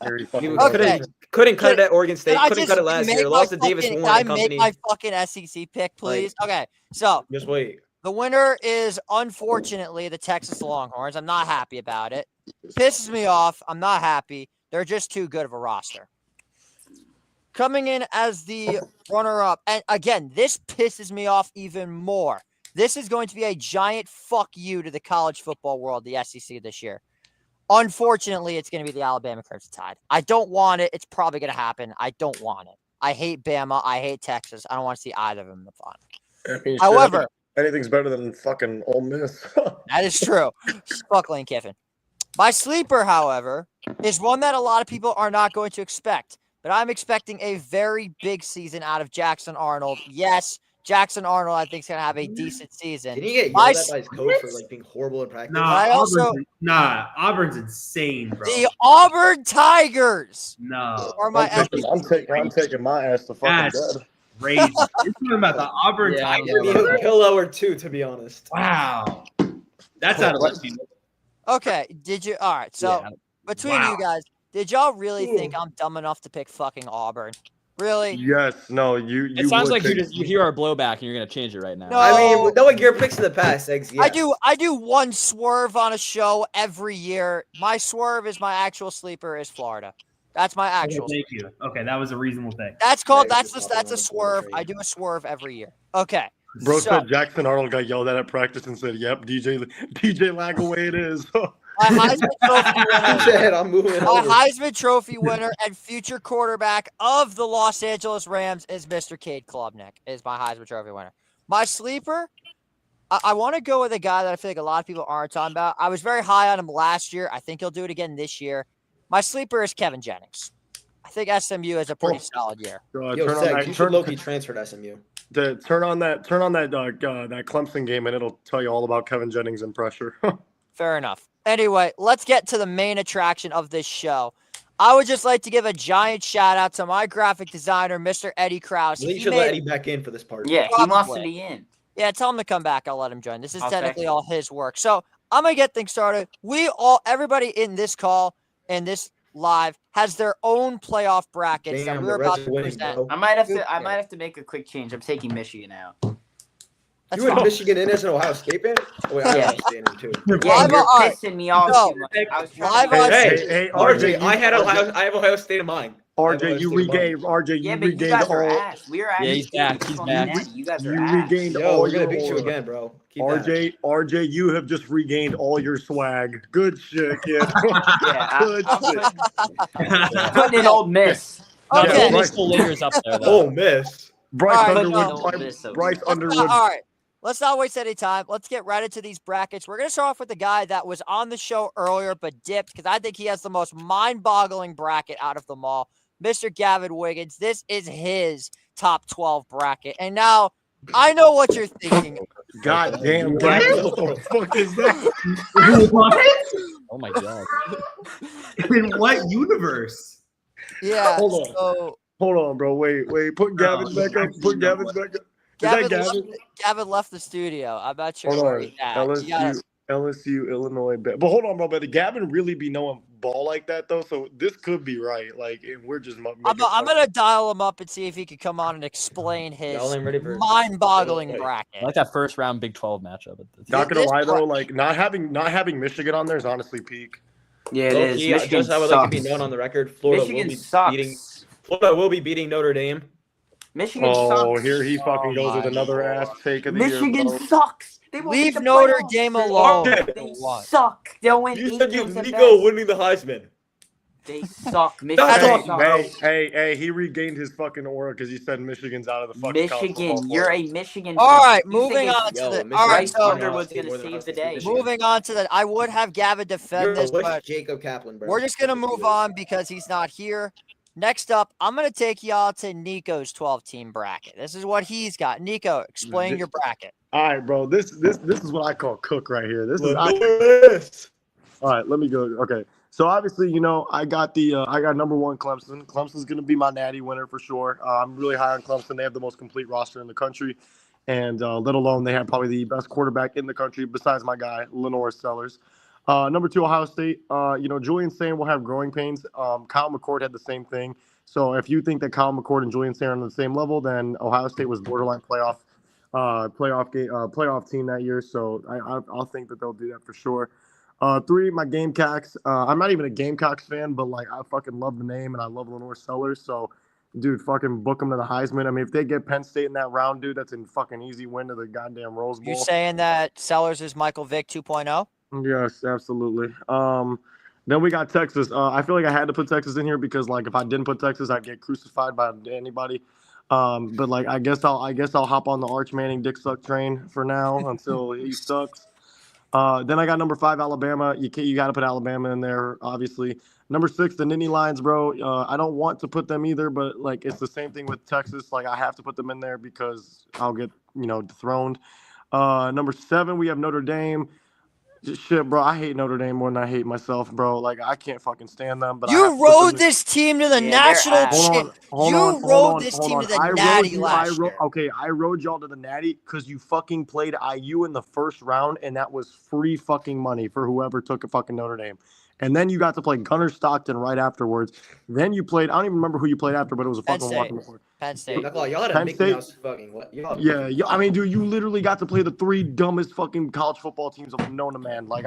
Okay. Couldn't cut it at Oregon State. Can I Couldn't just cut it last make year. my Lost to Davis fucking- Warren Can I Company. make my fucking SEC pick, please? Okay. So Just wait. the winner is unfortunately the Texas Longhorns. I'm not happy about it. Pisses me off. I'm not happy. They're just too good of a roster. Coming in as the runner-up, and again, this pisses me off even more. This is going to be a giant fuck you to the college football world, the SEC this year. Unfortunately, it's going to be the Alabama Crimson Tide. I don't want it. It's probably going to happen. I don't want it. I hate Bama. I hate Texas. I don't want to see either of them in the final. However, anything's better than fucking Ole Miss. that is true. Fuck Lane Kiffin. My sleeper, however, is one that a lot of people are not going to expect. But I'm expecting a very big season out of Jackson Arnold. Yes, Jackson Arnold, I think, is going to have a decent season. Did he get yelled at by his coach for being horrible in practice? Auburn's insane, bro. The Auburn Tigers. No. I'm taking my ass to fucking bed. Crazy. You're talking about the Auburn Tigers. Pillow or two, to be honest. Wow. That's out of left field. Okay. Did you? All right. So between you guys, did y'all really think I'm dumb enough to pick fucking Auburn? Really? Yes. No. You. It sounds like you hear our blowback and you're gonna change it right now. No. I mean, knowing your picks in the past, eggs. Yeah. I do one swerve on a show every year. My swerve is my actual sleeper is Florida. That's my actual. Thank you. Okay, that was a reasonable thing. That's a swerve. I do a swerve every year. Okay. Bro said Jackson Arnold got yelled at practice and said, "Yep, DJ lag away it is." My Heisman Trophy winner, I'm moving my Heisman Trophy winner and future quarterback of the Los Angeles Rams is Mr. Cade Klubnik, is my Heisman Trophy winner. My sleeper, I want to go with a guy that I feel like a lot of people aren't talking about. I was very high on him last year. I think he'll do it again this year. My sleeper is Kevin Jennings. I think SMU has a pretty solid year. You should low-key transfer to SMU. Turn on that Clemson game, and it'll tell you all about Kevin Jennings and pressure. Fair enough. Anyway, let's get to the main attraction of this show. I would just like to give a giant shout out to my graphic designer, Mr. Eddie Krause. You should let Eddie back in for this part. Yeah, he wants to be in. Yeah, tell him to come back. I'll let him join. This is technically all his work. So I'm gonna get things started. Everybody in this call and this live has their own plaplayoff brackets that we're about to present. I might have to make a quick change. I'm taking Michigan out. You went Michigan in as an Ohio State fan? Oh, wait, Yeah. Ohio State in too. Yeah, you're pissing me off too much. I was trying to Hey, RJ, I have Ohio State in mind. RJ, you regained. Yeah, but you guys are ass. We are Yeah, he's back. He's back. You guys are You ass. regained Yo, all we're gonna your beat you aura. again, bro. Keep RJ, you have just regained all your swag. Good shit, kid. Yeah, Good shit. putting in Old Miss. Okay. Yeah, Miss Layers up there, though. Oh, miss. Bryce All right, Underwood. no, Bryce Underwood. All right. let's not waste any time. Let's get right into these brackets. We're going to start off with the guy that was on the show earlier but dipped because I think he has the most mind-boggling bracket out of them all. Mr. Gavin Wiggins. This is his top 12 bracket. And now I know what you're thinking. God damn, What? Gavin, what the fuck is that? What? Oh my god. In what universe? Yeah. Hold on. So Hold on, bro. Wait. Put Gavin back up. Put Gavin back up. Is that Gavin? Gavin left the studio. I'm not sure Hold where on. he's at. LSU, Illinois. But hold on, bro. But did Gavin really be knowing ball like that though? So this could be right. Like, and we're just. I'm gonna dial him up and see if he could come on and explain his mind-boggling bracket. I like that first round Big 12 matchup. Not gonna lie though, like not having Michigan on there is honestly peak. Yeah, it is. Michigan just I would sucks. like to be known on the record. Florida Michigan will be sucks. beating. Florida will be beating Notre Dame. Michigan Oh, sucks. here he fucking goes with another ass take of the Michigan year. Bro. sucks. They won't Leave make the Notre playoffs. Dame alone. They suck. They'll win You 8 said you games at Nico best. winning the Heisman. They suck. Michigan sucks. Hey, he regained his fucking aura because he said Michigan's out of the fucking Michigan, you're a Michigan. All right, You think moving it's- on to the. Michigan- All right, Bryce so Hunter was gonna save the day. moving on to the. I would have Gavin defend this, Wish but Jacob Kaplan, bro. we're just gonna move on because he's not here. Next up, I'm gonna take y'all to Nico's 12-team bracket. This is what he's got. Nico, explain your bracket. All right, bro. This is what I call cook right here. This is. All right, let me go. Okay, so obviously, you know, I got number one Clemson. Clemson's gonna be my natty winner for sure. I'm really high on Clemson. They have the most complete roster in the country, and let alone they have probably the best quarterback in the country besides my guy Lenore Sellers. Number two, Ohio State. You know, Julian Sain will have growing pains. Kyle McCord had the same thing. So if you think that Kyle McCord and Julian Sain are on the same level, then Ohio State was borderline playoff team that year. So I'll think that they'll do that for sure. Three, my Gamecocks. I'm not even a Gamecocks fan, but like I fucking love the name and I love Lenore Sellers. So, dude, fucking book them to the Heisman. I mean, if they get Penn State in that round, dude, that's a fucking easy win to the goddamn Rose Bowl. You saying that Sellers is Michael Vick 2.0? Yes, absolutely. Then we got Texas. I feel like I had to put Texas in here because like if I didn't put Texas, I'd get crucified by anybody. But like I guess I'll hop on the Arch Manning dick suck train for now until he sucks. Then I got number 5 Alabama. You got to put Alabama in there, obviously. Number 6 the Nittany Lions, bro. I don't want to put them either, but like it's the same thing with Texas. Like I have to put them in there because I'll get dethroned. Number 7 we have Notre Dame. Shit, bro. I hate Notre Dame more than I hate myself, bro. Like I can't fucking stand them. But You rode this team to the national champ. You rode this team to the natty last year. Okay, I rode y'all to the natty because you fucking played IU in the first round, and that was free fucking money for whoever took a fucking Notre Dame. And then you got to play Gunnar Stockton right afterwards. Then you played. I don't even remember who you played after, but it was a fucking walking before. Penn State. Y'all had a Mickey Mouse fucking what? Yeah. I mean, dude, you literally got to play the 3 dumbest fucking college football teams of known to man. Like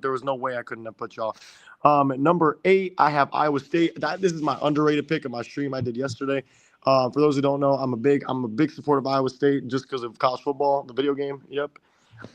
there was no way I couldn't have put y'all. At number 8, I have Iowa State. This is my underrated pick of my stream I did yesterday. For those who don't know, I'm a big supporter of Iowa State just because of college football, the video game. Yep.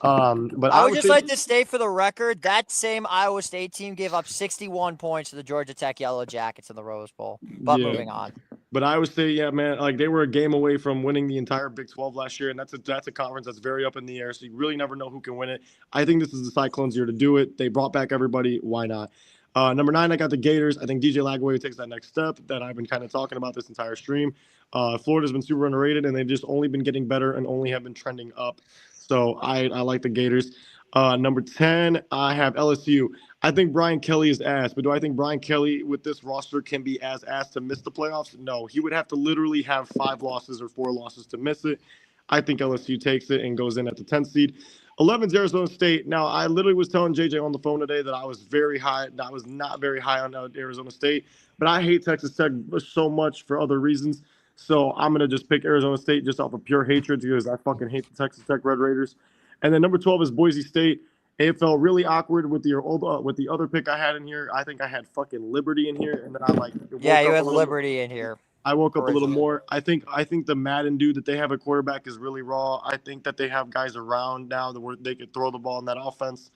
But I would just like to state for the record that same Iowa State team gave up 61 points to the Georgia Tech Yellow Jackets in the Rose Bowl. But moving on. But Iowa State, yeah, man, like they were a game away from winning the entire Big 12 last year, and that's a conference that's very up in the air. So you really never know who can win it. I think this is the Cyclones' year to do it. They brought back everybody. Why not? Number 9, I got the Gators. I think DJ Lagway takes that next step that I've been kind of talking about this entire stream. Florida's been super underrated, and they've just only been getting better and only have been trending up. So I like the Gators. Number 10, I have LSU. I think Brian Kelly is ass, but do I think Brian Kelly with this roster can be as ass to miss the playoffs? No, he would have to literally have 5 losses or 4 losses to miss it. I think LSU takes it and goes in at the 10th seed. 11's Arizona State. Now, I literally was telling JJ on the phone today that I was very high. I was not very high on Arizona State, but I hate Texas Tech so much for other reasons. So I'm going to just pick Arizona State just off of pure hatred because I fucking hate the Texas Tech Red Raiders. And then number 12 is Boise State. It felt really awkward with the other pick I had in here. I think I had fucking Liberty in here, and then I you had Liberty in here. I woke up a little more. I think the Madden dude that they have a quarterback is really raw. I think that they have guys around now where they could throw the ball in that offense.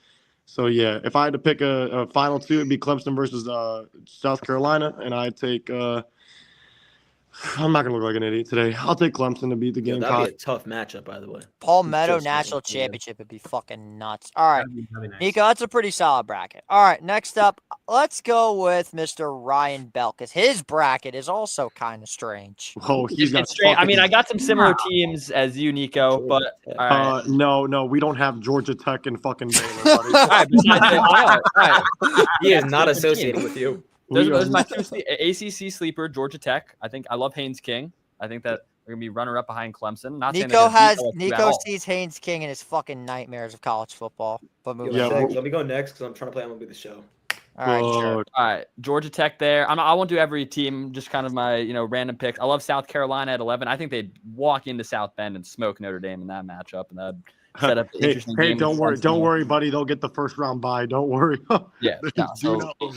So yeah, if I had to pick a final 2, it'd be Clemson versus South Carolina, and I'd take I'm not gonna look like an idiot today. I'll take Clemson to beat the That'd Gamecocks. be a tough matchup, by the way. Palmetto Just National saying. Championship would be fucking nuts. All right, That'd be nice. Nico, that's a pretty solid bracket. All right, next up, let's go with Mr. Ryan Bell because his bracket is also kind of strange. Oh, he's got. It's strange. I mean, I fucking- got some similar teams as you, Nico, but all right. No, we don't have Georgia Tech and fucking Baylor, buddy. All right, besides that, all right. He is not associated with you. Those are my two ACC sleeper, Georgia Tech. I think I love Haynes King. I think that they're gonna be runner up behind Clemson. Not saying Nico they're gonna beat LSU at Nico all. sees Haynes King in his fucking nightmares of college football. But moving Yeah, on. let me go next because I'm trying to play MLB The Show. All right, sure. All right, Georgia Tech there. I won't do every team, just kind of my random picks. I love South Carolina at 11. I think they'd walk into South Bend and smoke Notre Dame in that matchup, and that'd set up an interesting Hey, game. don't worry, buddy. They'll get the first round bye. Don't worry. Yeah, no, Do so know.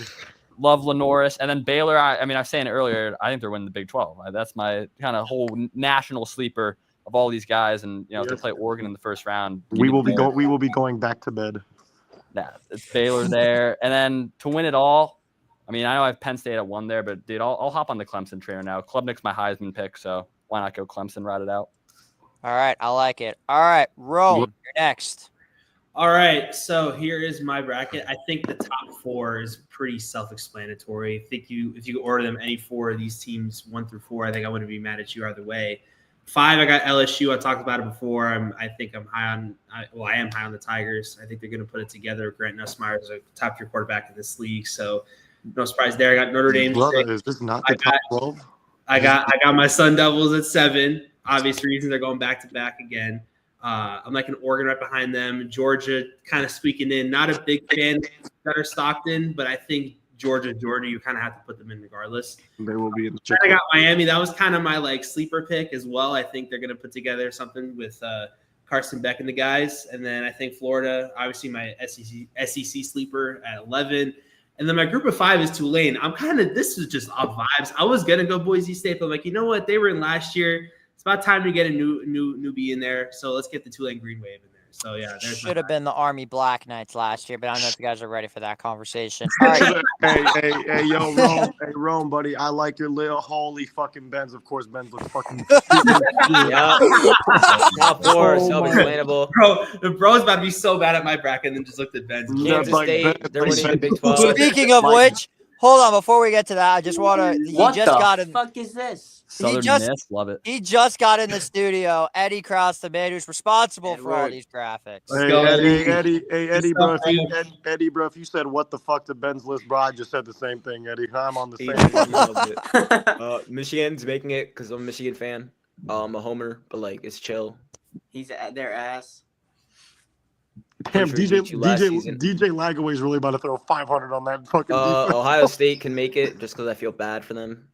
love Lenoris, and then Baylor. I mean, I was saying it earlier. I think they're winning the Big 12. That's my kind of whole national sleeper of all these guys, and if they play Oregon in the first round, We will be going back to bed. Yeah, it's Baylor there, and then to win it all. I mean, I know I have Penn State at 1 there, but dude, I'll hop on the Clemson trainer now. Klubnik's my Heisman pick, so why not go Clemson, ride it out? All right, I like it. All right, Rome, you're next. All right, so here is my bracket. I think the top 4 is pretty self-explanatory. I think if you order them any 4 of these teams, 1 through 4, I think I wouldn't be mad at you either way. 5, I got LSU. I talked about it before. I am high on the Tigers. I think they're going to put it together. Grant Nussmeier is a top-tier quarterback in this league, so no surprise there. I got Notre Dame. Brother, is this not the top 12? I got my Sun Devils at 7. Obvious reasons they're going back to back again. I'm like an Oregon right behind them. Georgia kind of squeaking in. Not a big fan of Gunnar Stockton, but I think Georgia, you kind of have to put them in regardless. They will be in the I got Miami. That was kind of my sleeper pick as well. I think they're going to put together something with Carson Beck and the guys. And then I think Florida, obviously my SEC sleeper at 11. And then my group of 5 is Tulane. This is just off vibes. I was going to go Boise State, but I'm like, you know what? They were in last year. It's about time to get a newbie in there. So let's get the Tulane Green Wave in there. So yeah, Should have been the Army Black Knights last year, but I don't know if you guys are ready for that conversation. All right. hey, yo, Rome, Rome, buddy. I like your little holy fucking Benz. Of course, Benz looks fucking. Yeah. Top 4, self-explainable. Bro, the bro's about to be so bad at my bracket and then just looked at Ben's. Kansas State, they're winning the Big 12. Speaking of which, hold on, before we get to that, I just want to. What the fuck is this? Southern Miss, love it. He just got in the studio. Eddie Cross, the man who's responsible for all these graphics. Eddie, bro. Eddie, bro. If you said what the fuck to Ben's list, bro, I just said the same thing, Eddie. I'm on the same. Michigan's making it because I'm a Michigan fan. I'm a homer, but it's chill. He's at their ass. Damn, Sure DJ Lagaway's really about to throw 500 on that fucking defense. Ohio State can make it just because I feel bad for them.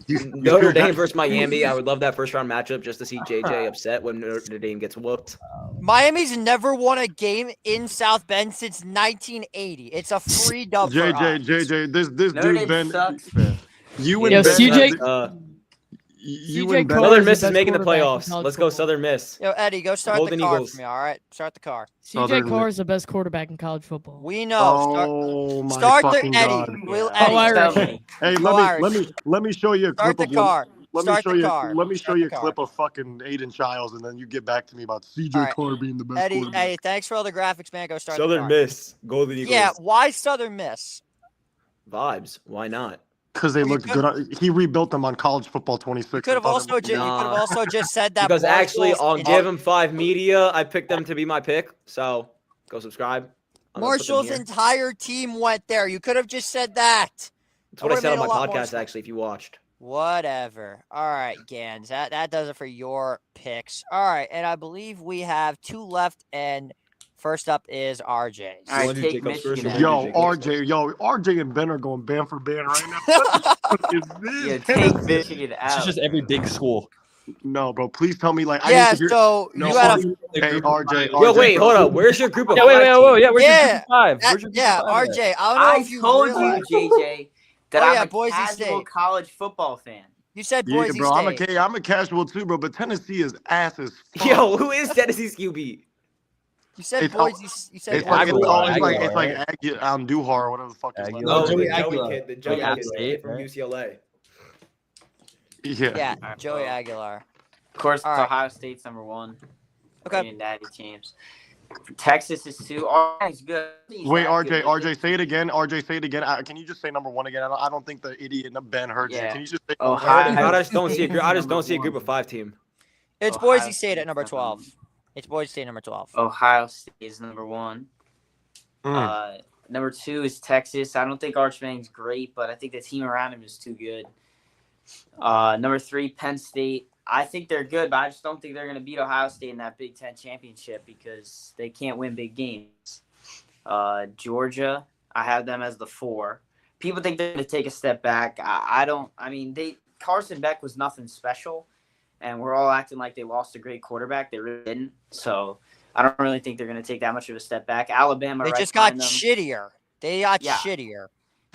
Notre Dame versus Miami. I would love that first round matchup just to see JJ upset when Notre Dame gets whooped. Miami's never won a game in South Bend since 1980. It's a free dub. JJ, this Notre dude Dame Ben. sucks. You and Yo, Ben. CJ You CJ and Ben. Cole Southern is the Miss is best making the quarterback in playoffs. college Let's go football. Southern Miss. Yo, Eddie, go start Golden the car Eagles. for me. All right, start the car. CJ Carr is the best quarterback in college football. We know. Oh my Start the fucking Eddie. God. Will Oh, Eddie. Irish. Tell me. Hey, Go Irish. let me show you a Start clip the of car. Let me Start show the you. car. Let me show Start you a the car. clip of fucking Aiden Childs, and then you get back to me about CJ All right. Carr being the best Eddie, quarterback. Eddie, thanks for all the graphics, man. Go start the Southern car. Miss. Golden Eagles. Yeah, why Southern Miss? Vibes. Why not? Because they Well, you looked good. He rebuilt them on College Football 26. You could have also just said that. Because actually, Marshall's I'll in- give him 5 media. I picked them to be my pick. So go subscribe. I'm gonna put them Marshall's here. entire team went there. You could have just said that. That's what I would've said on made my a lot more podcast, sense. actually, if you watched. Whatever. All right, Gans. That does it for your picks. All right, and I believe we have 2 left, and first up is RJ. All right, Wanna do take Jacobs first Michigan. or out. RJ and Ben are going band for band right now. What the fuck is Yeah, this? take Michigan It's out. just every big school. No, bro. Please tell me, I Yeah, need to hear. so No, you had a Hey, RJ. Yo, wait, hold up. Where's your group of Yeah, wait, 5 wait, team? wait, yeah. Where's your Yeah, group of 5? Where's your group yeah, of 5 at? RJ. I don't know I if you told realize. you, JJ, that Oh, yeah, I'm a Boise casual State. college football fan. You said Yeah, Boise bro. State. I'm a casual too, bro. But Tennessee is ass as fuck. Yo, who is Tennessee's QB? You said It's Boise. You said It's like Aguilar, it's like Aguilar or whatever the fuck his name Aguilar. is. Joey Aguilar. kid, the Joey App kid State, from right? UCLA. Yeah, All right, Joey well, Aguilar. Of course, All right. Ohio State's number 1. Okay. Natty teams. Texas is 2. Oregon's good. Wait, RJ, say it again. RJ, say it again. Can you just say number 1 again? I don't think the idiot Ben heard you. Yeah. Can you just say Ohio I just don't see State I just don't see a number group of 1. 5 team. It's Ohio Boise State at number State's number 12. It's Boise State number 12. Ohio State is number 1. Number 2 is Texas. I don't think Arch Manning's great, but I think the team around him is too good. Number 3, Penn State. I think they're good, but I just don't think they're going to beat Ohio State in that Big Ten championship because they can't win big games. Georgia, I have them as the 4. People think they're going to take a step back. I don't. I mean, Carson Beck was nothing special, and we're all acting like they lost a great quarterback. They really didn't. So I don't really think they're going to take that much of a step back. Alabama, They right just got behind them. shittier. They got Yeah. shittier.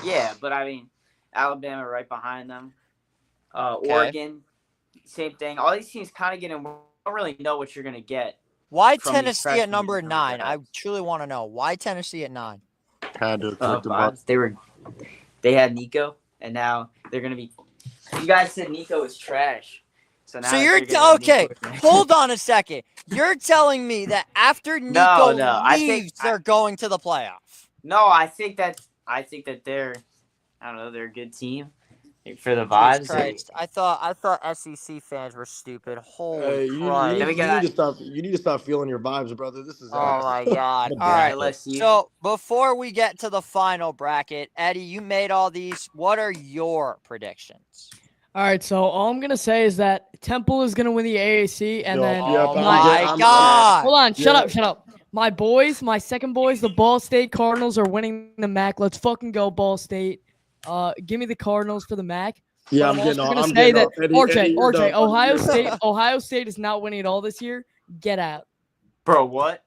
Yeah, but I mean, Alabama right behind them. Oregon, same thing. All these teams kind of getting. We don't really know what you're going to get. Why from these Tennessee at freshmen number coming 9? back. I truly want to know. Why Tennessee at 9? Had to click the button. They had Nico, and now they're going to be. You guys said Nico is trash. So now So you're okay. Hold on a second. You're telling me that after Nico leaves, they're going to the playoff. No, I think that they're. I don't know. They're a good team for the vibes. Jesus Christ. I thought SEC fans were stupid. Holy You Christ. need to stop feeling your vibes, brother. This is Oh my God. All right. LSU. So before we get to the final bracket, Eddie, you made all these. What are your predictions? All right, so all I'm gonna say is that Temple is gonna win the AAC, and then oh my God! Hold on, shut up. My second boys, the Ball State Cardinals are winning the MAC. Let's fucking go, Ball State. Give me the Cardinals for the MAC. Yeah, But I'm getting also off. gonna I'm say getting that off. Eddie, you're RJ, done. Ohio State is not winning it all this year. Get out, bro. What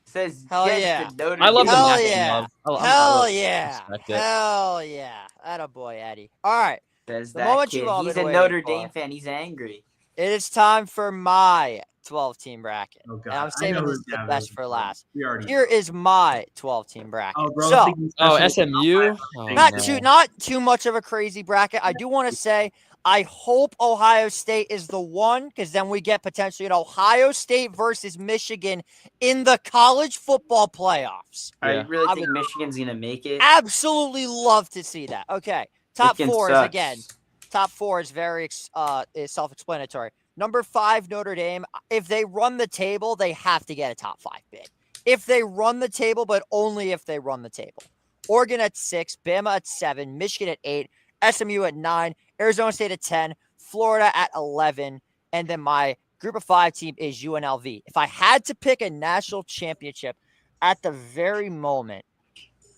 says? Hell yes yeah! to Notre I love Dame. the Hell MAC yeah! love. Hell yeah! respect it. Hell yeah! Attaboy, Eddie. All right. Says The that moment kid. you've all He's been a waiting Notre for. Dame fan. He's angry. It is time for my 12-team bracket. Oh, God. And I'm I saving know this who the Gavin best is. for last. We already Here is my 12-team bracket. Oh, bro, So, thinking Oh, special- SMU. not too much of a crazy bracket. I do want to say I hope Ohio State is the one because then we get potentially an Ohio State versus Michigan in the college football playoffs. I Yeah. really I think would Michigan's gonna make it. absolutely love to see that. Okay, top Michigan four sucks. is again. Top 4 is very is self-explanatory. Number 5, Notre Dame. If they run the table, they have to get a top 5 bid. If they run the table, but only if they run the table. Oregon at 6, Bama at 7, Michigan at 8, SMU at 9, Arizona State at 10, Florida at 11, and then my group of 5 team is UNLV. If I had to pick a national championship at the very moment,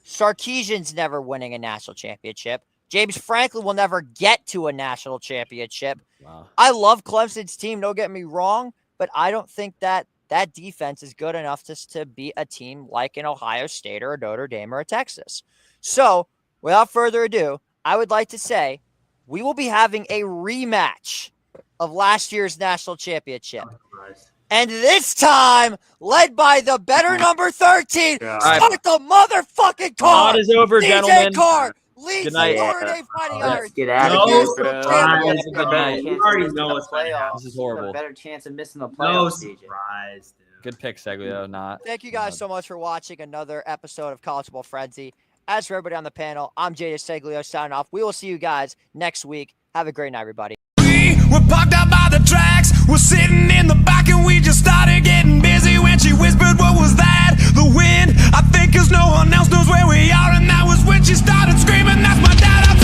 Sarkisian's never winning a national championship. James Franklin will never get to a national championship. Wow. I love Clemson's team, don't get me wrong, but I don't think that defense is good enough to beat a team like an Ohio State or a Notre Dame or a Texas. So, without further ado, I would like to say we will be having a rematch of last year's national championship. And this time, led by the better number 13, start the motherfucking car. Pod is over, DJ gentlemen. Carr leads Good the night. Notre Dame Fighting Let's Irish. get out of No, here, surprise, bro. Good night. You already know what's gonna happen. This is horrible. A better chance of missing the No playoffs, DJ. surprise, dude. Good pick, Seglio. Not. Thank you guys so much for watching another episode of College Football Frenzy. As for everybody on the panel, I'm Jada Seglio signing off. We will see you guys next week. Have a great night, everybody. We're parked out by the tracks. We're sitting in the back and we just started getting busy when she whispered, "What was that?" The wind, I think, 'cause no one else knows where we are. And that was when she started screaming, "That's my dad."